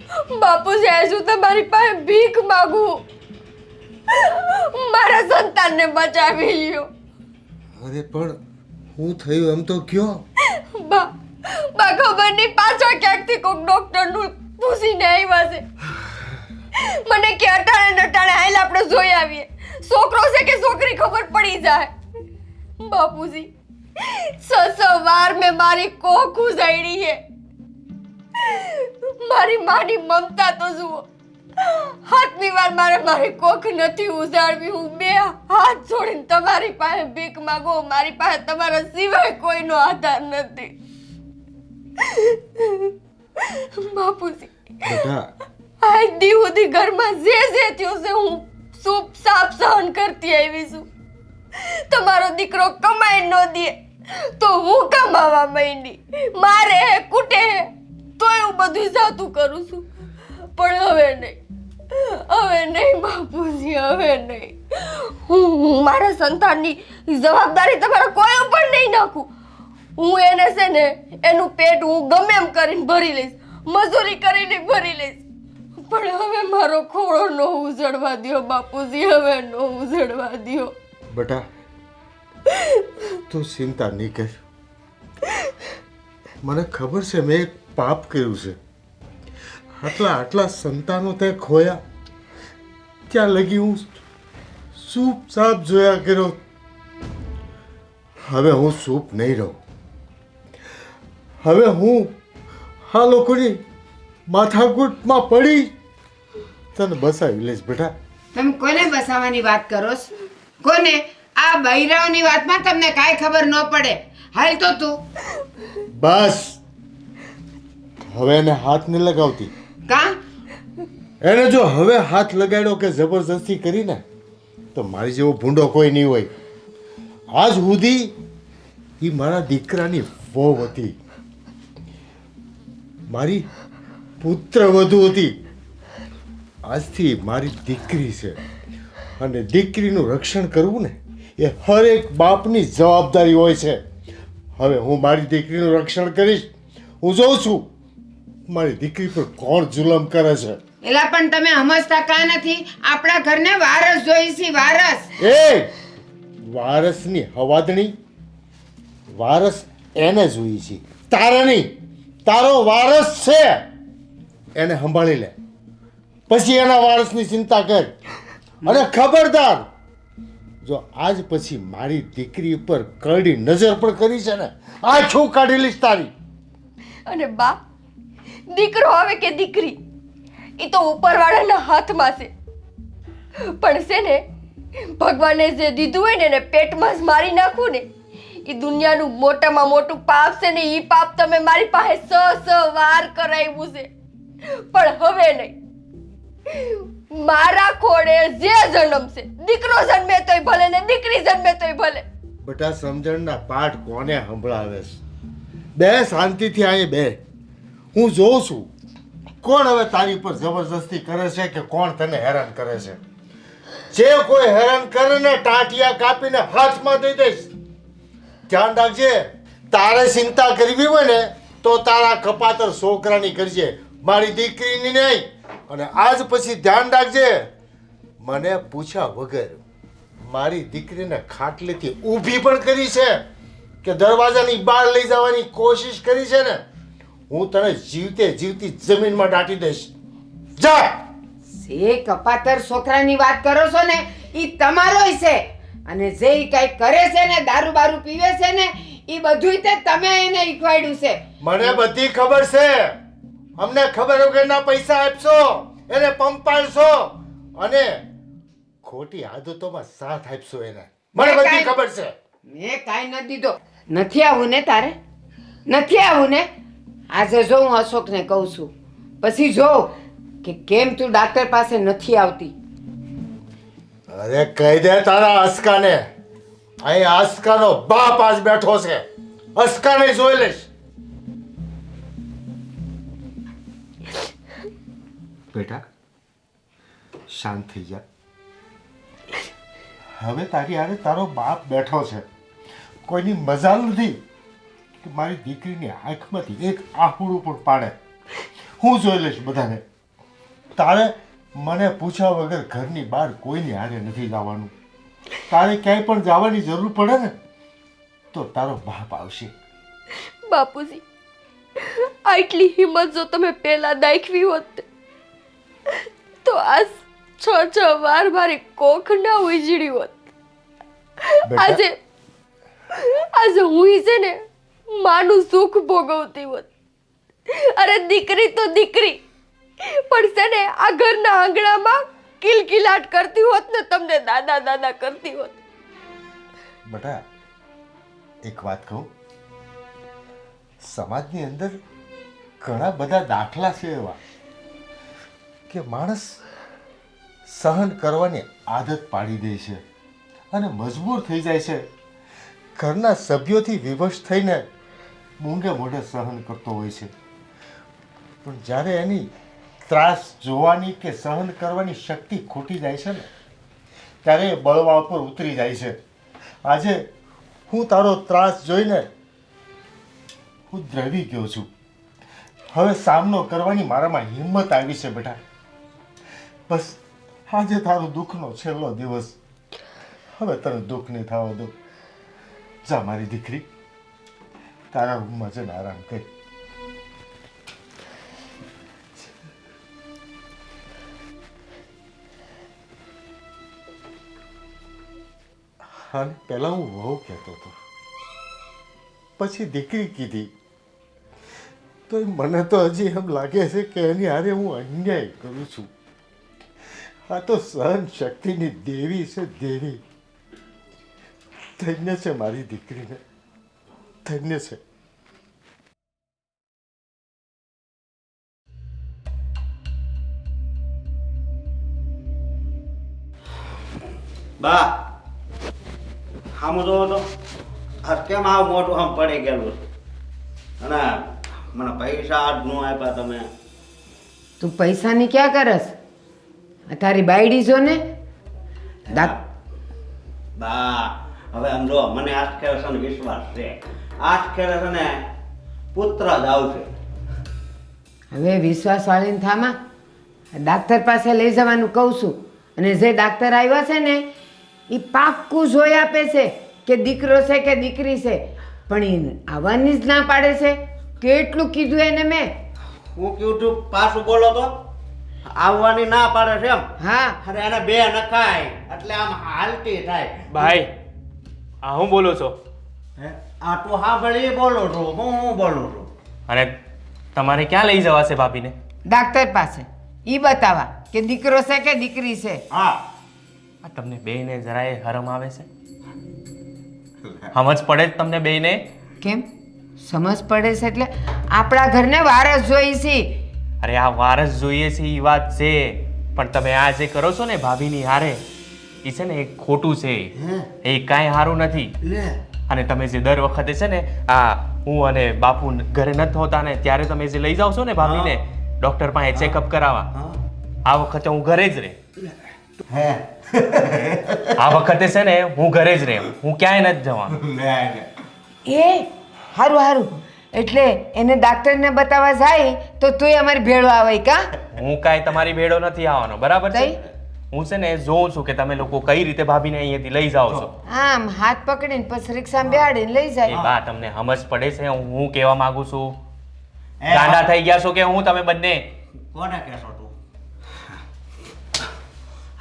S4: બાપુજી આજ હું તમારી પાસે ભીખ માંગુ. મારા સંતાનને બચાવી લ્યો.
S1: અરે પણ હું થયું એમ તો કયો.
S4: બા બા ખબર નહીં પાછળ ક્યાંકથી કોઈક ડોક્ટરનું પૂછીને આવ્યા છે. મને કે અટાણે ને અટાણે હાલ આપણે જોઈ આવીએ. છોકરો છે કે છોકરી ખબર પડી જાય. બાપુજી વાર મેં મારી કોખ ઉજાડી છે. મારી માની મમતા તો જુઓ. હાથની વાર મારી કોખ નથી ઉજાડવી. હું બે હાથ જોડીને તમારી પાસે ભીખ માંગો. મારી પાસે તમારા સિવાય કોઈનો આધાર નથી. બાપુજી
S1: બેટા
S4: આજ દી સુધી ઘરમાં જે થયું છે હું સૂપ સાપ સહન કરતી આવી છું. તમારો દીકરો કમાઈ ન દે તો હું કમાવા માંડી. મારે હે કુટે હે તોય હું બધું જાતું કરું છું. પણ હવે નહીં બાપુજી, હવે નહીં. હું મારા સંતાનની જવાબદારી તમારા કોઈ ઉપર નહીં નાખું. હું એને છે ને એનું પેટ હું ગમે એમ કરીને ભરી લઈશ, મજૂરી કરીને ભરી લઈશ. પણ હવે મારો ખોળો નો ઉજળવા દ્યો બાપુજી, હવે નો ઉજળવા દ્યો.
S1: બેટા તું ચિંતા નહીં કર. મને ખબર છે મેં એક પાપ કર્યું છે. આટલા સંતાનો તે ખોયા ત્યાં લગી હું સૂપ સાપ જોયા કર્યો. હવે હું સૂપ નહીં રહું. હવે હું આ લોકોની માથાકૂટમાં પડી તને બસાવી લઈશ બેટા.
S3: તમે કોને બસાવવાની વાત કરો છો? કોને? આ બૈરાઓની વાતમાં તમને કાંઈ ખબર ન પડે. હાલ તો તું
S1: બસ હવે એને હાથ નહીં લગાવતી.
S3: કા
S1: એને જો હવે હાથ લગાડ્યો કે જબરજસ્તી કરીને તો મારી જેવો ભૂંડો કોઈ નહીં હોય. આજ સુધી એ મારા દીકરાની વહુ હતી, મારી પુત્રવધુ હતી. આજથી મારી દીકરી છે અને દીકરીનું રક્ષણ કરવું ને એ હરેક બાપની જવાબદારી હોય છે. હવે હું મારી દીકરીનું રક્ષણ કરીશ. હું જોઉં છું મારી દીકરી પર કોણ જુલમ કરે છે.
S3: એલા પણ તમે સમજતા કા નથી? આપણા ઘરને વારસ જોઈ છે, વારસ.
S1: એ વારસની હવાદણી, વારસ એને જોઈ છે, તારા નહીં. તારો વારસ છે એને સંભાળી લે, પછી એના વારસની ચિંતા કર. અને ખબરદાર જો આજ પછી મારી દીકરી ઉપર કરડી નજર પણ કરી છે ને આંખો કાઢી લઈશ તારી.
S4: અને બા દીકરો આવે કે દીકરી એ તો ઉપરવાળાના હાથમાં છે. પણ છે ને ભગવાને જે દીધું હોય ને એને પેટમાં જ મારી નાખવું ને એ દુનિયાનું મોટામાં મોટું પાપ છે ને. એ પાપ તમે મારી પાસે વાર કરાવ્યું છે. પણ હવે નહીં. મારા ખોડે જે જન્મશે, દીકરો જન્મે તોય ભલે ને દીકરી જન્મે તોય ભલે.
S1: બેટા સમજણના પાઠ કોને સંભળાવે છે? બે શાંતિથી અહીં બે. હું જોઉં છું કોણ હવે તારી પર જબરજસ્તી કરે છે કે કોણ તને હેરાન કરે છે. જે કોઈ હેરાન કરે ને ટાંટિયા કાપીને હાથમાં દઈ દઈશ. ધ્યાન રાખજે, તારે ચિંતા કરવી હોય ને તો તારા કપાતર છોકરાની કરજે, મારી દીકરીની નહીં. અને આજ પછી ધ્યાન રાખજે, મને પૂછ્યા વગર મારી દીકરીને ખાટલેથી ઊભી પણ કરી છે કે દરવાજાની બહાર લઈ જવાની કોશિશ કરી છે ને હું તને જીવતે જીવતી જમીનમાં દાટી દઈશ. જા.
S3: જે કપાતર છોકરાની વાત કરો છો ને એ તમારોય છે. અને જે ઈ કાંઈ કરે છે ને, દારૂ બારૂ પીવે છે ને, એ બધુંય તે તમે એને શીખવાડ્યું છે.
S1: મને બધી ખબર છે. અમને ખબર વગરના પૈસા આપશો, એને પંપાડશો અને ખોટી આદતોમાં સાથ આપશો એને. મને બધી ખબર છે.
S3: મેં કાંઈ ન દીધો. નથી આવું ને તારે? નથી આવું ને? આજે જો હું અશોકને કહું છું, પછી જો કે કેમ તું ડાક્ટર પાસે નથી આવતી.
S1: અરે કહી દે તારા અસ્કાને, અહીં અસ્કાનો બાપ આજ બેઠો છે. અસ્કાને જોઈ લઈશ. બેટા શાંત થઈ જા. હવે તારી આરે તારો બાપ બેઠો છે, કોઈની મજાલ નથી. કે મારી દીકરીની આંખમાંથી એક આહુડું પણ પાડે. હું જોઈ લઈશ બધાને. તારે મને પૂછ્યા વગર ઘરની બહાર કોઈની હારે નથી જવાનું. તારે ક્યાંય પણ જવાની જરૂર પડે ને તો તારો બાપ આવશે.
S4: બાપુજી, આટલી હિંમત જો તમે પહેલા દાખવી હોત તો આજ 6 વાર મારી કોખ ના ઉજળી હોત. આજે હું છે ને માનું સુખ ભોગવતી હોત. અરે દીકરી તો દીકરી, પણ છે ને આ ઘરના આંગણામાં કિલકિલાટ કરતી હોત ને, તમને દાદા દાદા કરતી હોત.
S1: બેટા એક વાત કહું, સમાજની અંદર ઘણા બધા દાખલા છે એવા કે માણસ સહન કરવાની આદત પાડી દે છે અને મજબૂર થઈ જાય છે. ઘરના સભ્યોથી વિવશ થઈને મૂંગે મોઢે સહન કરતો હોય છે, પણ જ્યારે એની ત્રાસ જોવાની કે સહન કરવાની શક્તિ ખૂટી જાય છે ને ત્યારે એ બળવા ઉપર ઉતરી જાય છે. આજે હું તારો ત્રાસ જોઈને હું દ્રવી ગયો છું. હવે સામનો કરવાની મારામાં હિંમત આવી છે બેટા. બસ આજે તારો દુઃખનો છેલ્લો દિવસ. હવે તને દુઃખ નહીં થવા દો. જા મારી દીકરી, તારા રૂમમાં જઈને આરામ કર. અને પહેલાં હું વહુ કહેતો હતો, પછી દીકરી કીધી, તો મને તો હજી એમ લાગે છે કે એની હારે હું અન્યાય કરું છું. આ તો સહન શક્તિની દેવી છે, દેવી. ધન્ય છે મારી દીકરીને, ધન્ય છે.
S2: બા આમ જોવો તો આ કેમ આવું મોટું આમ પડી ગયેલું છે, અને મને પૈસા આજ ન આપ્યા તમે.
S3: તું પૈસાની ક્યાં કરસ? આ તારી બાયડી જો ને.
S2: બા હવે આમ જો મને આજ ખેર છે ને વિશ્વાસ છે, આજ ખેર છે ને પુત્ર જ આવશે.
S3: હવે વિશ્વાસ વાળીને થામાં ડાક્ટર પાસે લઈ જવાનું કહું છું, અને જે ડાક્ટર આવ્યા છે ને એ પાક્કું જોઈ આપે છે કે દીકરો છે કે દીકરી છે, પણ એ આવવાની જ ના પાડે છે. કેટલું કીધું એને મેં.
S2: હું કીધું તું પાછું બોલો તો આવવાની ના પાડે છે એમ.
S3: હા,
S2: અરે એને બે નખાય એટલે આમ હાલતી થાય.
S5: ભાઈ આ હું બોલો છો?
S2: હે આ તું સાંભળી બોલો છો, હું બોલું છું.
S5: અને તમારે ક્યાં લઈ જવા છે ભાભીને?
S3: ડાક્ટર પાસે ઈ બતાવા કે દીકરો છે કે દીકરી છે.
S2: હા
S5: આ તમને બેયને જરાય હરમ આવે છે? સમજ પડે જ તમને બેયને?
S3: કેમ સમજ પડે છે? એટલે આપણા ઘરને વારસ જોઈ છે.
S5: અરે આ વારસ જોઈએ છે એ વાત છે, પણ તમે આ જે કરો છો ને ભાભીની હારે એ છે ને એ ખોટું છે. એ કાંઈ સારું નથી.
S2: લે
S5: અને તમે જે દર વખતે છે ને આ હું અને બાપુ ઘરે નથી હોતા ને ત્યારે તમે જે લઈ જાઓ છો ને ભાભીને ડૉક્ટર પાસે ચેકઅપ કરાવવા, આ વખતે હું ઘરે જ રહે.
S2: હે
S5: આ વખતે છે ને હું ઘરે જ રહે, હું ક્યાંય નથી જવાનું.
S3: એ હારું હારું. એટલે એને ડાક્ટરને બતાવવા જાય તો તુંય અમારી ભેળો આવે કા?
S5: હું કાંઈ તમારી ભેડો નથી આવવાનો, બરાબર છે?
S3: તઈ?
S5: હું છે ને જોઉં છું કે તમે લોકો કઈ રીતે ભાભીને અહીંયાથી લઈ જાઓ છો.
S3: આમ હાથ પકડીને પછી રિક્ષામાં બેહાડીને લઈ
S5: એ
S3: જાય.
S5: બા તમને સમજ પડે છે હું કહેવા માંગુ છું? ગાંડા થઈ ગયા છો કે હું તમે બંને?
S2: કોને કહેશો તું?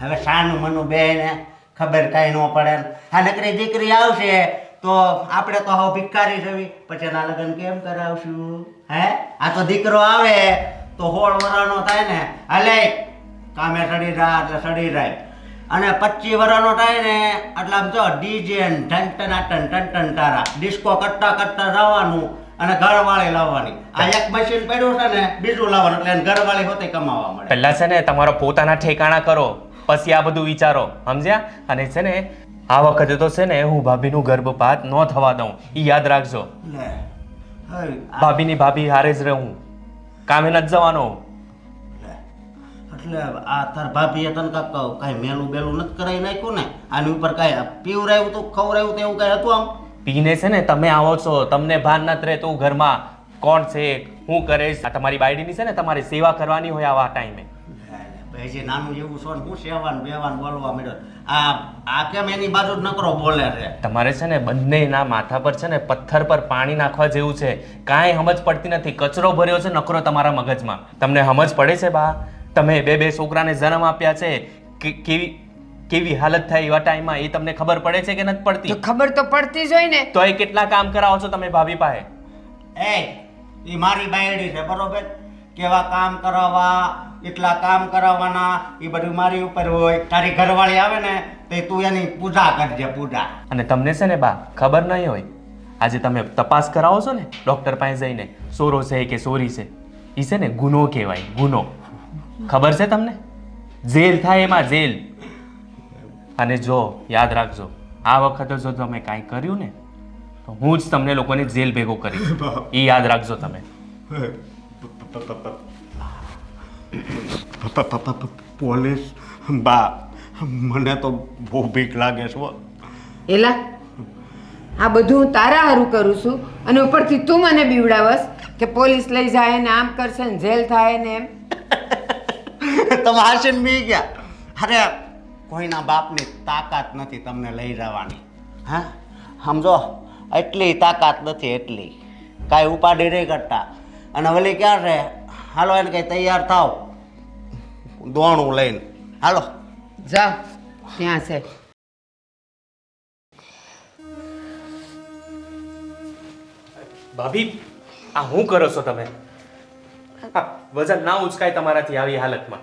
S2: હવે સાનું મનું બે ને ખબર કઈ ન પડે ને. આ નકરી દીકરી આવશે તો આપણે તો હવે ભિખારી જવી, પછી એના લગ્ન કેમ કરાવશું? હે આ તો દીકરો આવે તો 16 વર્ષનો થાય ને, હાલે કામે સડી જાય એટલે સડી જાય, અને 25 વર્ષનો થાય ને એટલે આમ જો ડીજે ટન તારા ડિસ્કો કરતા કરતા જવાનું અને ઘરવાળી લાવવાની. આ એક મશીન પડ્યું છે ને બીજું લાવવાનું, એટલે એને ઘરવાળી હોતે કમાવા મળે.
S5: પહેલા છે ને તમારો પોતાના ઠેકાણા કરો, પછી આ બધું વિચારો, સમજ્યા? અને છે ને આ વખતે તો છે ને હું ભાભીનું ગર્ભપાત ન થવા દઉં, એ યાદ રાખજો.
S2: લે હઈ
S5: ભાભીની ભાભી હારે જ રહું, કામે નથી જવાનો.
S2: એટલે આ તાર ભાભીએ તને કાંઈ મેલું બેલું નથી કરાવી નાખ્યું ને? આની ઉપર કાંઈ પીવરાયું તું, ખવરાયું તો એવું કાંઈ હતું આમ?
S5: પીને છે ને તમે આવો છો, તમને ભાન નથી રહેતું ઘરમાં કોણ છે, હું કરે છે. આ તમારી બાયડીની છે ને તમારે સેવા કરવાની હોય આવા ટાઈમે.
S2: પછી નાનું જેવું છો ને હું સેવાન બેવાન બોલવા મળ્યો. આ કેમ એની બાજુ જ નકરો બોલે છે?
S5: તમારે છે ને બંનેના માથા પર છે ને પથ્થર પર પાણી નાખવા જેવું છે. કાંઈ સમજ પડતી નથી, કચરો ભર્યો છે નકરો તમારા મગજમાં. તમને સમજ પડે છે બા? તમે બે છોકરાને જન્મ આપ્યા છે, કેવી હાલત થાય એવા ટાઈમમાં એ તમને ખબર પડે છે કે નથી પડતી?
S3: તો ખબર તો પડતી જ હોય ને.
S5: તો એ કેટલા કામ કરાવો છો તમે ભાભી પાસે?
S2: એ મારી બાયડી છે બરોબર, કેવા કામ કરાવવા, એટલા કામ કરાવવાના, એ બધું મારી ઉપર હોય. તારી ઘરવાળી આવે ને તો તું એની પૂજા કરજે, પૂજા.
S5: અને તમને છે ને બા ખબર નહીં હોય, આજે તમે તપાસ કરાવો છો ને ડૉક્ટર પાસે જઈને, સોરો છે કે સોરી છે, એ છે ને ગુનો કહેવાય, ગુનો. ખબર છે તમને? જેલ થાય એમાં, જેલ. અને જો યાદ રાખજો, આ વખતે જો તમે કાંઈ કર્યું ને તો હું જ તમને લોકોને જેલ ભેગો કરીશ. એ યાદ રાખજો તમે.
S2: પોલીસ બા, મને તો બહુ બીક લાગે છે.
S3: એલા, આ બધું હું તારા હારું કરું છું અને ઉપરથી તું મને બીવડાવસ કે પોલીસ લઈ જાય ને આમ કરશે ને જેલ થાય ને એમ.
S2: તમે હાસીને બી ગયા. અરે કોઈના બાપની તાકાત નથી તમને લઈ જવાની. હા સમજો, એટલી તાકાત નથી, એટલી કાંઈ ઉપાડી નહીં કરતા. અને વળી ક્યાં છે? હાલો એને કંઈ તૈયાર થાવ, દોણું લઈને હાલો.
S3: જાઓ, ત્યાં છે.
S5: ભાભી, આ શું કરો છો તમે? આ વજન ના ઉચકાય તમારાથી આવી હાલતમાં.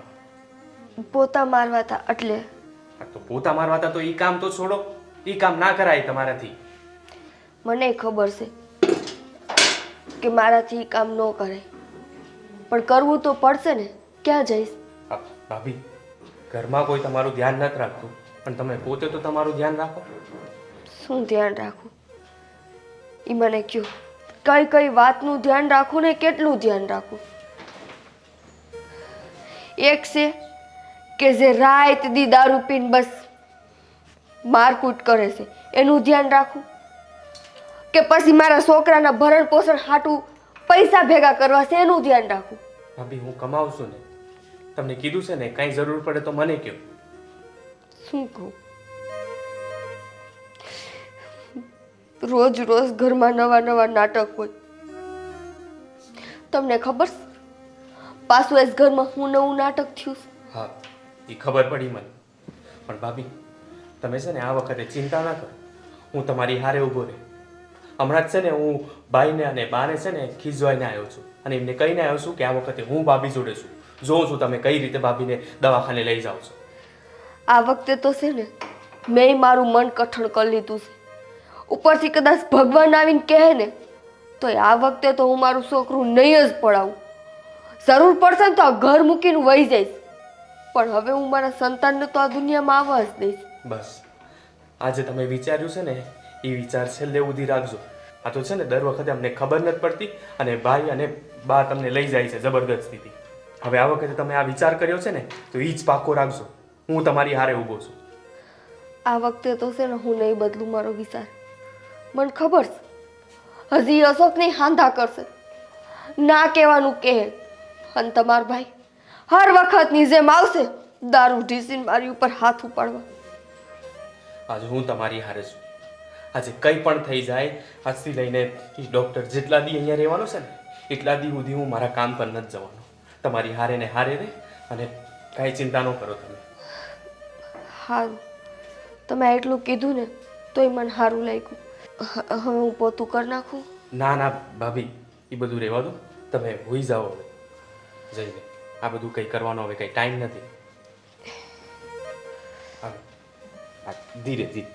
S4: પોતા મારવા હતા એટલે.
S5: તો પોતા મારવા હતા તો એ કામ તો છોડો, એ કામ ના કરાય તમારાથી.
S4: મને ખબર છે કે મારાથી ઈ કામ ન કરાય, પણ કરવું તો પડશે ને. ક્યાં જઈશ?
S5: ભાભી, ઘરમાં કોઈ તમારું ધ્યાન નથી રાખતું, પણ તમે પોતે તો તમારું ધ્યાન રાખો.
S4: શું ધ્યાન રાખું એ મને કહો. કઈ કઈ વાતનું ધ્યાન રાખું ને કેટલું ધ્યાન રાખું? એક છે કે જે રાત દી દારૂ પીને બસ મારકૂટ કરે છે, એનું ધ્યાન રાખું? કે પછી મારા છોકરાના ભરણ પોષણ હાટું પૈસા ભેગા કરવા છે, એનું ધ્યાન રાખું?
S5: ભાભી, હું કમાઉં છું ને, તમને કીધું છે ને, કાંઈ જરૂર પડે તો મને કહો.
S4: શું કહું? રોજ રોજ ઘરમાં નવા નવા નાટક હોય. તમને ખબર છે પાછું એ ઘરમાં હું નવું નાટક થયું?
S5: હા, એ ખબર પડી મને. પણ ભાભી, તમે છે ને આ વખતે ચિંતા ના કરો, હું તમારી હારે ઊભો રહે. હમણાં જ છે ને હું ભાઈને અને બાને છે ને ખીજવાઈને આવ્યો છું અને એમને કહીને આવ્યો છું કે આ વખતે હું ભાભી જોડે છું. જોઉં છું તમે કઈ રીતે ભાભીને દવાખાને લઈ જાઓ છો.
S4: આ વખતે તો છે ને મેં મારું મન કઠણ કરી લીધું છે. ઉપરથી કદાચ ભગવાન આવીને કહે ને તો આ વખતે તો હું મારું છોકરું નહીં જ પડાવું. જરૂર પડશે ને તો આ ઘર મૂકીને વહી જઈશ, પણ હવે હું મારા સંતાનને તો આ દુનિયામાં આવવા જ દઈશ.
S5: બસ આજે તમે વિચાર્યું છે ને એ વિચાર છેલ્લે સુધી રાખજો. આ તો છે ને દર વખતે અમને ખબર નથી પડતી અને ભાઈ અને બા તમને લઈ જાય છે જબરદસ્તીથી. હવે આ વખતે તમે આ વિચાર કર્યો છે ને તો એ જ પાકો રાખજો. હું તમારી હારે ઊભો છું.
S4: આ વખતે તો છે ને હું નહીં બદલું મારો વિચાર. મને ખબર છે હજી અશોકની હાંધા કરશે, ના કહેવાનું કહે. અને તમાર ભાઈ હર વખતની જેમ આવશે દારૂ ઢીસીને મારી ઉપર હાથ ઉપાડવા.
S5: આજે હું તમારી હારે છું. આજે કંઈ પણ થઈ જાય, આજથી લઈને ડૉક્ટર જેટલા દી અહીંયા રહેવાનું છે ને એટલા દી સુધી હું મારા કામ પર નથી જવાનો. તમારી હારે ને હારે રહે અને કાંઈ ચિંતા ન કરો તમે.
S4: સારું, તમે એટલું કીધું ને તોય મને સારું લાગ્યું. હવે હું પોતું કરી નાખું?
S5: ના ના ભાભી, એ બધું રહેવા દો, તમે હોઈ જાઓ હવે જઈને. આ બધું કંઈ કરવાનો હવે કંઈ ટાઈમ નથી. હા, ધીરે ધીરે.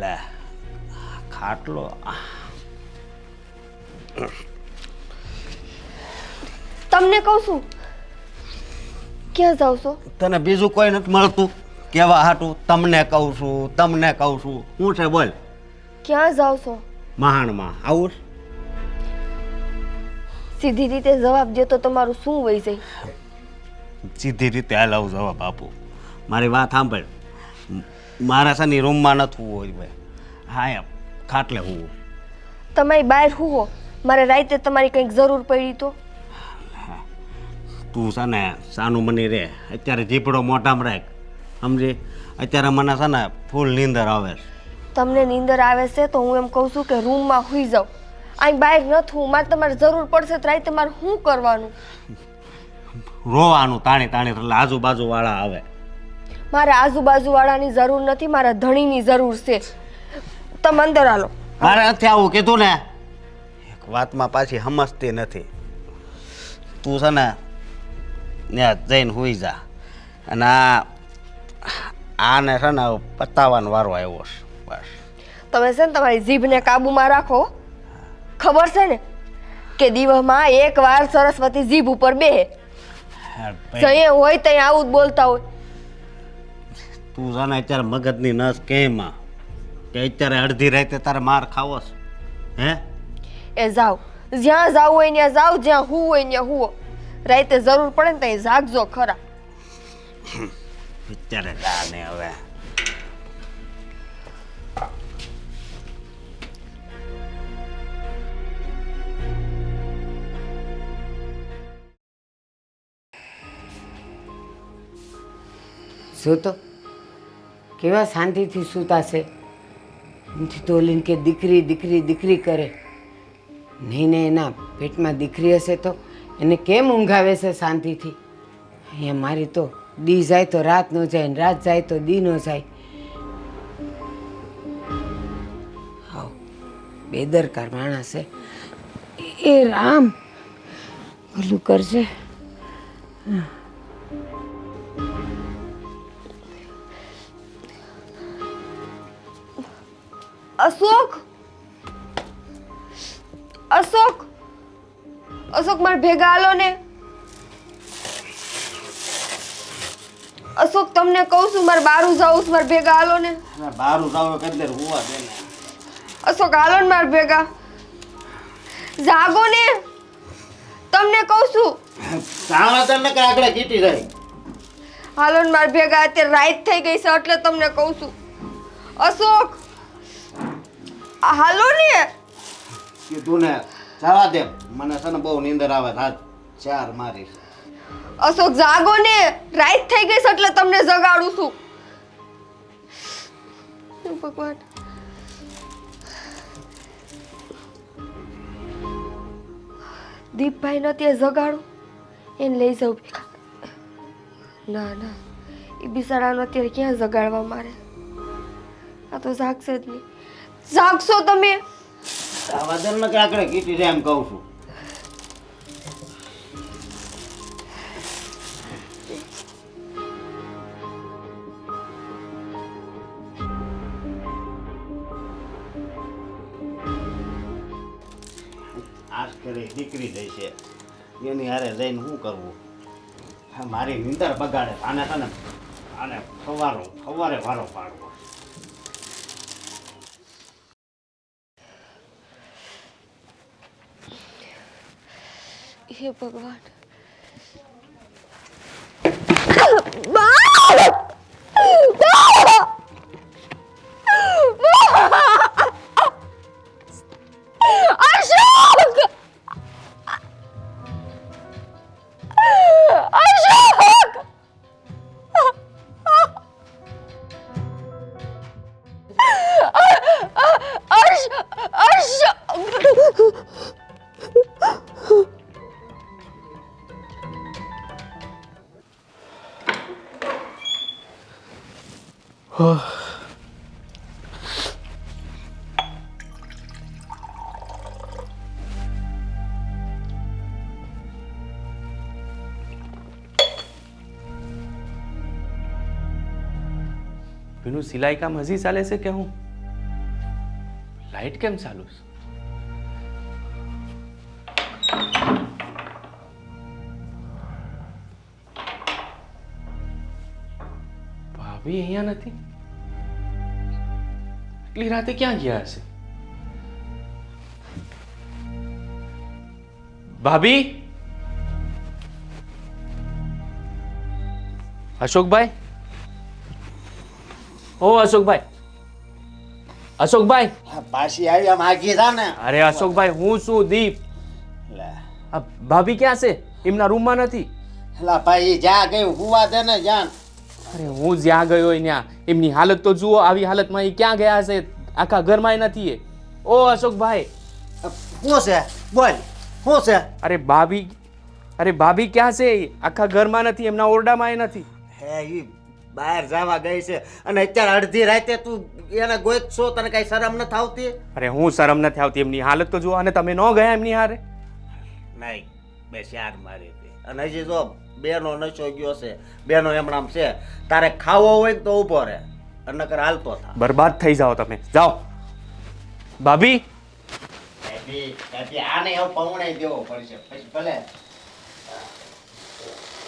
S2: લે ખાટલો.
S4: તમને કહું છું ક્યાં જાવ છો?
S2: તને બીજું કોઈ નથી મળતું કેવા હાટું? તમને કહું છું, તમને કહું છું. શું છે બોલ?
S4: ક્યાં જાવ છો?
S2: મહાણમાં આવું?
S4: સીધી રીતે જવાબ દો તો તમારું શું વહી જાય?
S2: સીધી રીતે હાલ આવું જવાબ આપું. મારી વાત સાંભળ. મારા સાની રૂમમાં નથી હોવું હોય ભાઈ. હા એમ ખાટલે હોવું.
S4: તમારી બહાર હુવો, મારે રાતે તમારી કંઈક જરૂર પડી તો?
S2: તું છે ને સાનું મની રે. અત્યારે જીપડો મોઢામાં રાખ. સમજી? અત્યારે મને છે ને ફૂલ નીંદર આવે છે.
S4: તમને નીંદર આવે છે તો હું એમ કહું છું કે રૂમમાં સૂઈ જાઓ. અહીં બહાર નથી હું, મારે તમારે જરૂર પડશે તો રાતે મારે શું કરવાનું?
S2: રોવાનું તાણી તાણી એટલે આજુબાજુવાળા આવે.
S4: મારે આજુબાજુવાળાની જરૂર નથી, મારા ધણીની જરૂર છે. તમે અંદર હાલો.
S2: મારે નથી આવું કીધું ને. એક વાતમાં પાછી સમજતી નથી. તું છે ને ત્યાં જઈને સુઈ જા. અને આને છે ને પતાવવાનો વારો આવ્યો છે. બસ
S4: તમે છે ને તમારી જીભને કાબુમાં રાખો. ખબર છે ને કે દિવસમાં એક વાર સરસ્વતી જીભ ઉપર બેહે. જઈએ હોય ત્યાં આવું જ બોલતા હોય.
S2: તું છે ને અત્યારે મગજની નસ કેમાં કે અત્યારે અડધી રાતે તારે માર ખાવો છે? હે?
S4: એ જાઓ, જ્યાં જાવું હોય ત્યાં જાઓ, જ્યાં હું હોય ત્યાં હુવો. રાતે જરૂર પડે ને ત્યાં જાગજો ખરા.
S2: અત્યારે જા ને હવે.
S3: જો તો કેવા શાંતિથી સૂતા છે. એમથી તો ઓલીને કે દીકરી દીકરી દીકરી કરે. નહીં ને એના પેટમાં દીકરી હશે તો એને કેમ ઊંઘ આવે છે શાંતિથી? અહીંયા મારી તો દી જાય તો રાત ન જાય, ને રાત જાય તો દી ન જાય. હાવ બેદરકાર માણસ છે. એ રામ ભલું કરશે.
S4: અશોક, અશોક, અશોક મારે ભેગા હાલો ને. અશોક તમને કહું છું મારે બારું જાવું છે, મારે ભેગા હાલો ને.
S2: બારું જાવ કદલે હુવા દે ને.
S4: અશોક હાલો ને મારે ભેગા. જાગો ને, તમને કહું છું.
S2: સાવા તને કે આગળ કીટી રહી.
S4: હાલો ને મારે ભેગા. અત્યારે રાત થઈ ગઈ છે એટલે તમને કહું છું. અશોક હાલો ને.
S2: કીધું ને જવા દે. મને છે ને બહુ નીંદર આવે. રાત 4 મારી.
S4: અશોક જાગો ને, રાત થઈ ગઈ છે એટલે તમને જગાડું છું. ભગવાન દીપભાઈ નથી જગાડું, એને લઈ જાઉં. ના ના, એ બિચારાનો અત્યારે ક્યાં જગાડવા મારે? આ તો જાગશે જ નહીં. જાગશો તમે?
S2: સાવા દે ને કે આગળ કીટી રહે એમ કહું છું. આજ કરી દીકરી જાય છે એની હારે જઈને શું કરવું? હા, મારી નીંદર બગાડે. આને છે ને આને સવારે વારો પાડવો.
S4: હે ભગવાન.
S5: ભીનું સિલાઈ કામ હજી ચાલે છે કે હું? લાઈટ કેમ ચાલુ છે? ભાભી અહીંયા નથી. એટલી રાતે ક્યાં ગયા હશે? ભાભી, અશોકભાઈ, ઓ અશોકભાઈ, અશોકભાઈ,
S2: પાછી આવી આમ આગી જા ને.
S5: અરે અશોકભાઈ, હું શું દીપ?
S2: લે
S5: આ ભાભી ક્યાં છે? એમના રૂમમાં નથી.
S2: લા ભાઈ જ્યાં ગયું હુવા દે ને જાન.
S5: અરે હું જ્યાં ગયો હોય ત્યાં એમની હાલત તો જુઓ. આવી હાલતમાં એ ક્યાં ગયા છે? આખા ઘરમાં નથી એ. ઓ અશોકભાઈ,
S2: શું છે બોલ, શું છે?
S5: અરે ભાભી ક્યાં છે? આખા ઘરમાં નથી, એમના ઓરડામાં એ નથી.
S2: હે ઈ બહાર જવા ગઈ છે અને અત્યારે અડધી રાતે તું એને ગોત છો, તને કઈ શરમ નથી આવતી?
S5: અરે હું શરમ નથી આવતી? એમની હાલત તો જુઓ. અને તમે ન ગયા એમની હારે?
S2: નહીં, બે શાર મારી હતી અને હજી જો બેનો નશો ગયો છે, બેનો એમણામ છે. તારે ખાવો હોય ને તો ઊભો રહે, અને નકર હાલતો થા.
S5: બરબાદ થઈ જાઓ તમે. જાઓ ભાભી.
S2: આને એવું પવણાઈ દેવો પડશે પછી ભલે.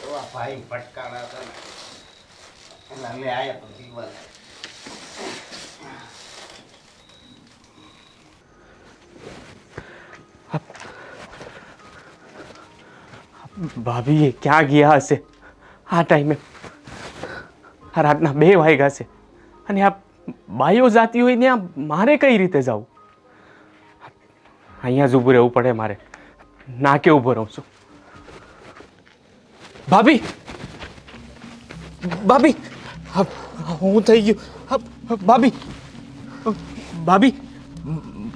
S2: એવા ભાઈ ફટકારા હતા ને એલા લે આયા તો જીવવા લે.
S5: ભાભી એ ક્યાં ગયા હશે આ ટાઈમે? આ રાતના 2 વાગ્યા છે અને આ બાઈઓ જાતી હોય ત્યાં મારે કઈ રીતે જવું? અહીંયા જ ઊભું રહેવું પડે મારે. ના કે ઊભો રહું છું. ભાભી, ભાભી, હું થઈ ગયું. ભાભી, ભાભી,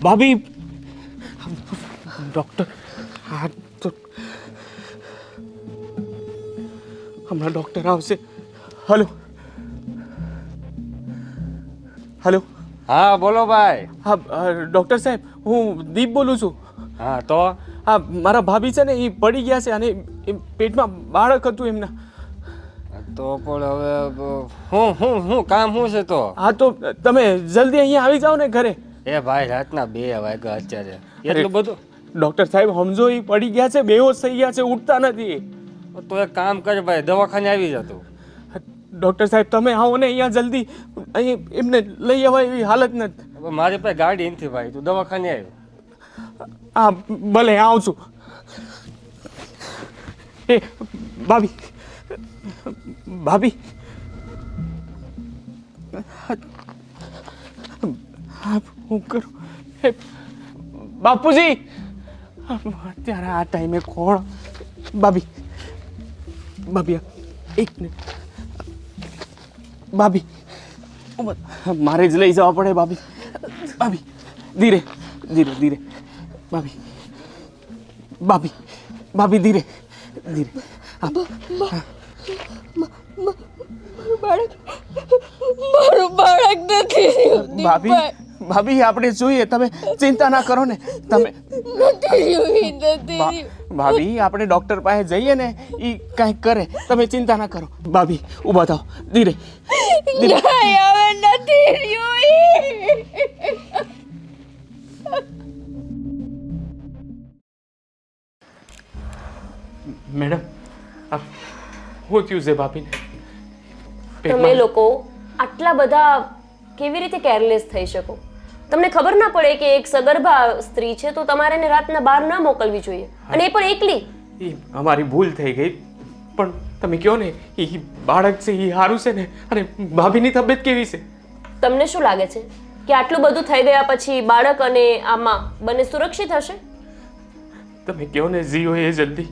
S5: ભાભી, ડૉક્ટર, હા તો હમણાં ડૉક્ટર આવશે. Hello, hello.
S6: હા બોલો ભાઈ.
S5: હા ડૉક્ટર સાહેબ, હું દીપ બોલું છું.
S6: હા તો
S5: હા, મારા ભાભી છે ને એ પડી ગયા છે અને પેટમાં બાળક હતું એમના.
S6: તો પણ હવે હું કામ શું છે તો?
S5: હા તો તમે જલ્દી અહીંયા આવી જાઓ ને ઘરે.
S6: એ ભાઈ રાતના 2 વાગ્યા અત્યારે એટલું બધું?
S5: ડૉક્ટર સાહેબ સમજો, એ પડી ગયા છે, બેહોશ થઈ ગયા છે, ઉઠતા નથી.
S6: તો એક કામ કર ભાઈ, દવાખાને આવી જતું.
S5: ડૉક્ટર સાહેબ તમે આવો ને અહીંયા જલ્દી. અહીં એમને લઈ અવાય એવી હાલત નથી.
S6: હવે મારી પાસે ગાડી નથી ભાઈ, તું દવાખાને આવ્યો.
S5: હા ભલે આવું છું. એ ભાભી, ભાભી, હું કરું? હે બાપુજી, અત્યારે આ ટાઈમે કોણ? ભાભી, ભાભી એક મિનિટ. ભાભી, મારે જ લઈ જવા પડે. ભાભી, ભાભી, ધીરે ધીરે ધીરે. ભાભી, ભાભી, ભાભી, ધીરે ધીરે.
S4: મારું બાળક નથી રહ્યું,
S5: ભાભી, ભાભી આપણે જોઈએ, તમે ચિંતા ના કરો ને. તમે ભાભી આપણે ડોક્ટર પાસે જઈએ ને, એ કંઈક કરે, તમે ચિંતા ના કરો. ભાભી ઊભા થાઓ, ધીરે ધીરે.
S4: હવે નથી રહ્યું.
S5: મેડમ, આ શું થયું છે ભાભીને?
S7: તમે લોકો આટલા બધા કેવી રીતે કેરલેસ થઈ શકો? તમને ખબર ના પડે કે એક સગર્ભા સ્ત્રી છે તો તમારે એને રાતના બહાર ના મોકલવી જોઈએ, અને એ પણ એકલી.
S5: એ અમારી ભૂલ થઈ ગઈ, પણ તમે કહો ને, એ બાળક છે એ સારું છે ને? અને ભાભીની તબિયત કેવી છે?
S7: તમને શું લાગે છે કે આટલું બધું થઈ ગયા પછી બાળક અને આમાં બંને સુરક્ષિત હશે?
S5: તમે કહો ને જીઓ એ જલ્દી.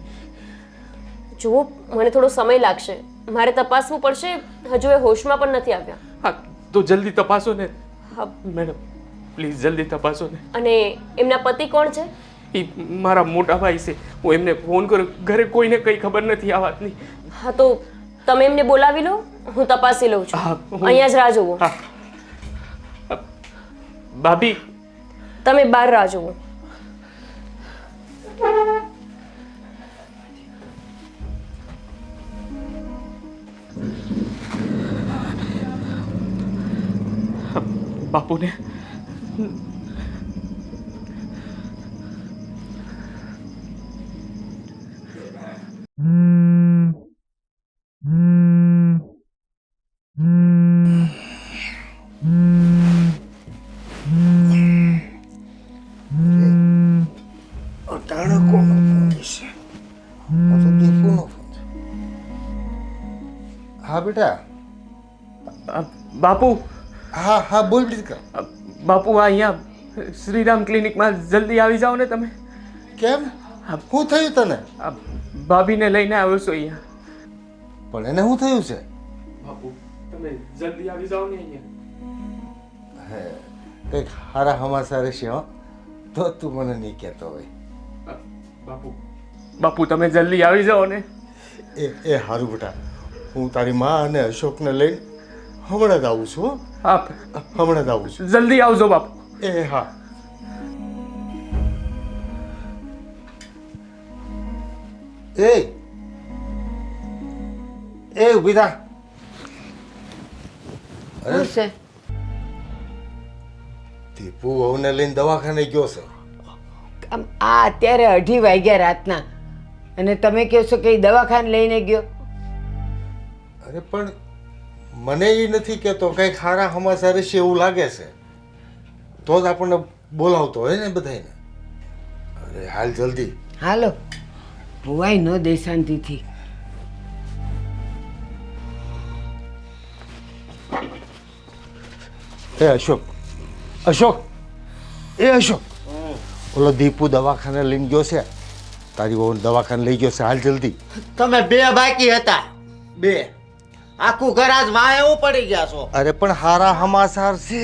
S7: જુઓ, મને થોડો સમય લાગશે, મારે તપાસવું પડશે. હજુ એ હોશમાં પણ નથી આવ્યા.
S5: હા તો જલ્દી તપાસો ને.
S7: હા
S5: મેડમ પ્લીઝ જલ્દી તપાસો ને.
S7: અને એમના પતિ કોણ છે?
S5: એ મારા મોટા ભાઈ છે. હું એમને ફોન કર્યો, ઘરે કોઈને કંઈ ખબર નથી આ વાતની.
S7: હા તો તમે એમને બોલાવી લો, હું તપાસી લઉં છું.
S5: હા,
S7: અહીંયા જ રાહ જુઓ.
S5: હા ભાભી,
S7: તમે બહાર રાહ જુઓ.
S5: બાપુને
S2: અટાણે કોણ છે?
S1: હા બેટા.
S5: બાપુ
S1: હા હા બોલ દીકરા.
S5: બાપુ આ અહીંયા શ્રીરામ ક્લિનિકમાં જલ્દી આવી જાઓ ને તમે.
S1: કેમ? શું થયું તને?
S5: આ ભાભીને લઈને આવ્યો છું અહીંયા.
S1: પણ એને શું થયું છે?
S5: બાપુ તમે જલ્દી આવી જાઓ ને અહીંયા.
S1: હે કંઈક સારા સમાચાર હશે હો, તો તું મને નહીં કહેતો હોય.
S5: બાપુ તમે જલ્દી આવી જાઓ ને.
S1: એ સારું બેટા, હું તારી માં અને અશોકને લઈને હમણાં જ આવું છું હો.
S5: આપ
S1: હમણાં જ આવું છું.
S5: જલ્દી આવજો બાપુ.
S1: એ હા. એ ઊભી થા.
S3: શું છે?
S1: દીપુ વહુને લઈને દવાખાને ગયો છે.
S3: આ અત્યારે 2:30 વાગ્યા રાતના અને તમે કહો છો કે એ દવાખાને લઈને ગયો?
S1: અરે પણ મને એ નથી કહેતો, કંઈક સારા સમાચાર હશે એવું લાગે છે, તો જ આપણને બોલાવતો હોય ને બધાને. અરે હાલ જલ્દી.
S3: હાલો, ભુવાઈ ન દે શાંતિથી.
S1: એ અશોક, અશોક, એ અશોક, ઓલો દીપુ દવાખાને લઈને ગયો છે, તારી બહુ દવાખાને લઈ ગયો છે, હાલ જલ્દી.
S2: તમે બે બાકી હતા, બે. આખું ઘર આજ માં એવું પડી ગયા છો.
S1: અરે પણ સારા સમાચાર છે.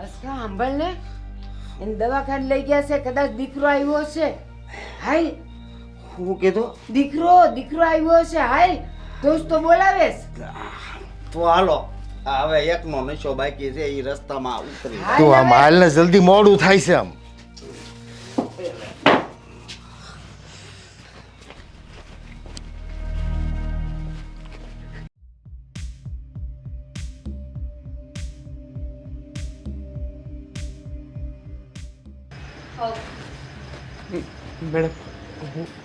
S3: અસકા સાંભળ ને, એને દવાખાને લઈ ગયા છે, કદાચ દીકરો આવ્યો છે. હાય,
S2: હું કીધું
S3: દીકરો આવ્યો છે. હાય, દોસ્તો બોલાવેશ.
S2: તો હાલો, હવે એકનો નશો બાકી છે, એ રસ્તામાં ઉતરી.
S1: તું આમ હાલ ને, જલ્દી મોડું થાય છે આમ.
S5: મેડમ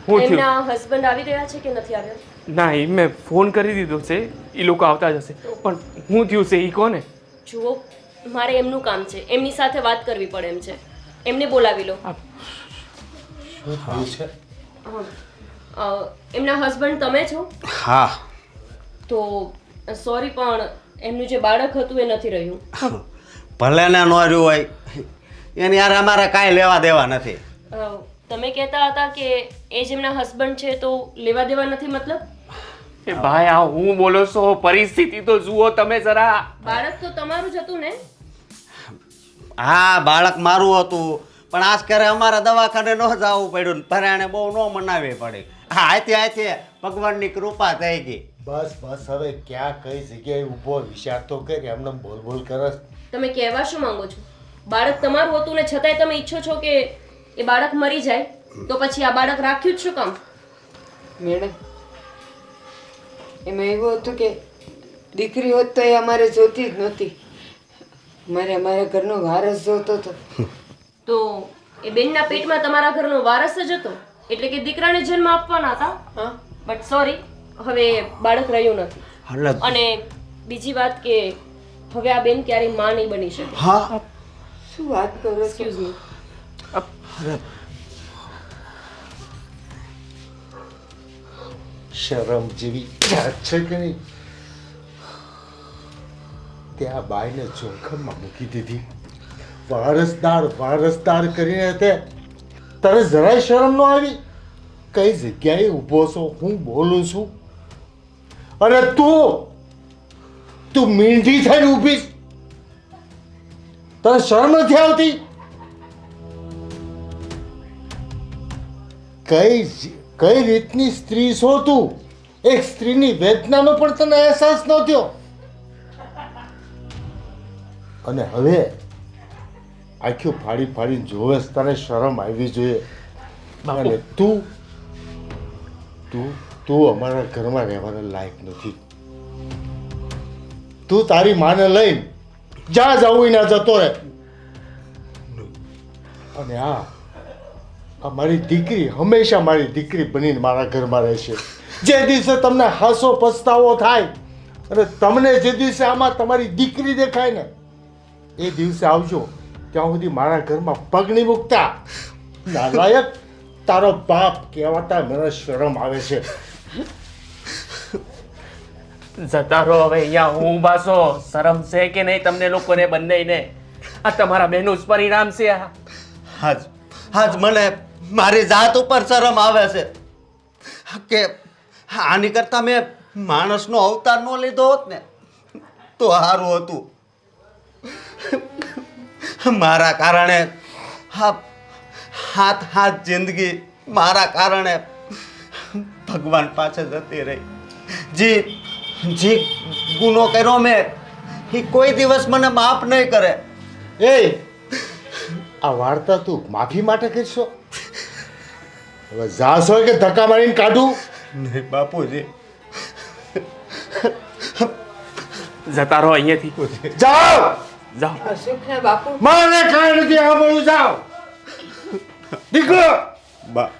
S5: હું થયું?
S7: એમના હસબન્ડ આવી રહ્યા છે કે નથી આવ્યા?
S5: ના એ મેં ફોન કરી દીધો છે, એ લોકો આવતા જ હશે. પણ હું થયું છે એ કોને?
S7: જુઓ, મારે એમનું કામ છે, એમની સાથે વાત કરવી પડે એમ છે. એમને બોલાવી લો. એમના હસબન્ડ તમે છો?
S2: હા.
S7: તો સોરી, પણ એમનું જે બાળક હતું એ નથી રહ્યું.
S2: ભલે ને ન રહ્યું હોય, એની યાર અમારે કાંઈ લેવા દેવા નથી.
S7: તમે કહેતા હતા કે એ જ એમના હસબન્ડ છે, તો લેવા દેવા નથી મતલબ?
S5: એ ભાઈ આ હું બોલો છો, પરિસ્થિતિ તો જુઓ તમે જરા.
S7: બાળક તો તમારું જ હતું ને?
S2: હા, બાળક મારું હતું, પણ આજ કરે અમારે દવાખાને ન જવું પડ્યું ને પરાણે બહુ ન મનાવી પડી. હા, આથી ભગવાનની કૃપા થઈ ગઈ.
S1: બસ બસ, હવે ક્યાં કઈ જગ્યાએ ઊભો વિચાર તો કરી, એમને બોલ કરસ.
S7: તમે કહેવા શું માંગો છો? બાળક તમારું હતું ને છતાંય તમે ઈચ્છો છો કે એ બાળક મરી જાય, તો પછી આ બાળક રાખ્યું જ શું કામ?
S3: મેડમ, એમાં એવું હતું કે દીકરી હોત તો એ અમારે જોતી જ નહોતી. અમારા ઘરનો વારસ જોતો હતો.
S7: તો એ બેનના પેટમાં તમારા ઘરનો વારસ જ હતો, એટલે કે દીકરાને જન્મ આપવાના હતા.
S3: હા,
S7: બટ સોરી, હવે બાળક રહ્યું નથી.
S2: એટલે
S7: અને બીજી વાત કે હવે આ બેન ક્યારેય માં નહીં બની શકે.
S2: હા,
S3: શું વાત કરો છો?
S7: Excuse me.
S1: શરમ જેવી વાત છે કે નહીં? ત્યાં બાઈને જોખમમાં મૂકી દીધી, વારસદાર કરીને તે તારે જરાય શરમ ન આવી? કઈ જગ્યાએ ઊભો છો, હું બોલું છું, અને તું મીંઢી થઈને ઊભી, તને શરમ નથી આવતી? કઈ રીતની સ્ત્રી છો તું? એક સ્ત્રીની વેદનાનો પણ તને અહેસાસ ન થયો? અને હવે આખું ફાડીને જોવે, તને શરમ આવવી જોઈએ. અને તું અમારા ઘરમાં રહેવાના લાયક નથી. તું તારી માને લઈને જ્યાં જવું ના જતો રહે. અને આ મારી દીકરી હંમેશા મારી દીકરી બનીને મારા ઘરમાં રહેશે. જે દિવસે તમને હાસો પસ્તાવો થાય અને તમને જે દિવસે આમાં તમારી દીકરી દેખાય ને, એ દિવસે આવજો. ત્યાં સુધી મારા ઘરમાં પગ નહીં મૂકતા. નાલાયક, તારો બાપ કહેવાતા મને શરમ આવે છે.
S5: જતા રહો હવે અહીંયા હું ઊભા છો. શરમ છે કે નહીં તમને લોકોને બંનેને? આ તમારા બહેનું જ પરિણામ છે આ.
S2: આજ મને મારી જાત ઉપર શરમ આવે છે કે આની કરતાં મેં માણસનો અવતાર ન લીધો હોત ને તો સારું હતું. મારા કારણે હાથ જિંદગી મારા કારણે ભગવાન પાસે જતી રહી. જે ગુનો કર્યો મેં એ કોઈ દિવસ મને માફ નહીં કરે.
S1: એ આ વાર્તા તું માફી માટે કરશો? હવે જાશો કે ધક્કા મારીને કાઢું?
S2: નહીં બાપુજી,
S5: જતા રહો અહીંયાથી.
S1: જાઓ,
S5: જાઓ.
S3: સુખના બાપુ
S1: મારે કાંઈ નથી સાંભળવું. જાઓ દીકરો.
S2: બા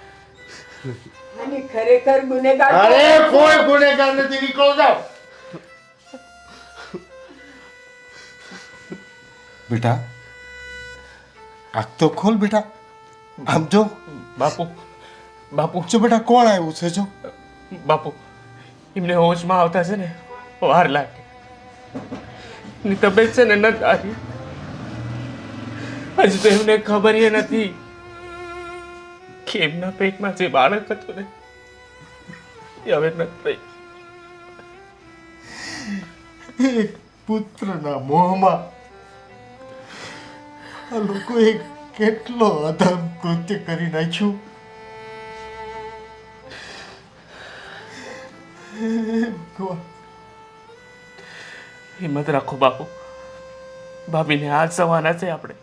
S3: આની ખરેખર ગુનેગાર
S1: અરે કોઈ ગુનેગાર નથી, નીકળો જાઓ. બેટા આંખ તો ખોલ બેટા. આમ જો
S5: બાપુ, બાપુ,
S1: જો બેટા કોણ આવ્યું છે? જો
S5: બાપુ, એમને હોશમાં આવતા છે ને વાર લાગે. એની તબિયત છે ને ન સારી. હજુ તો એમને ખબર એ નથી કે એમના પેટમાં જે બાળક હતું ને એ હવે નથી.
S1: એક પુત્રના મોહમાં આ લોકોએ કેટલો અધમ કૃત્ય કરી નાખ્યું. ભગવાન,
S5: હિંમત રાખો બાપુ. ભાભીને હાથ સવાના છે આપણે.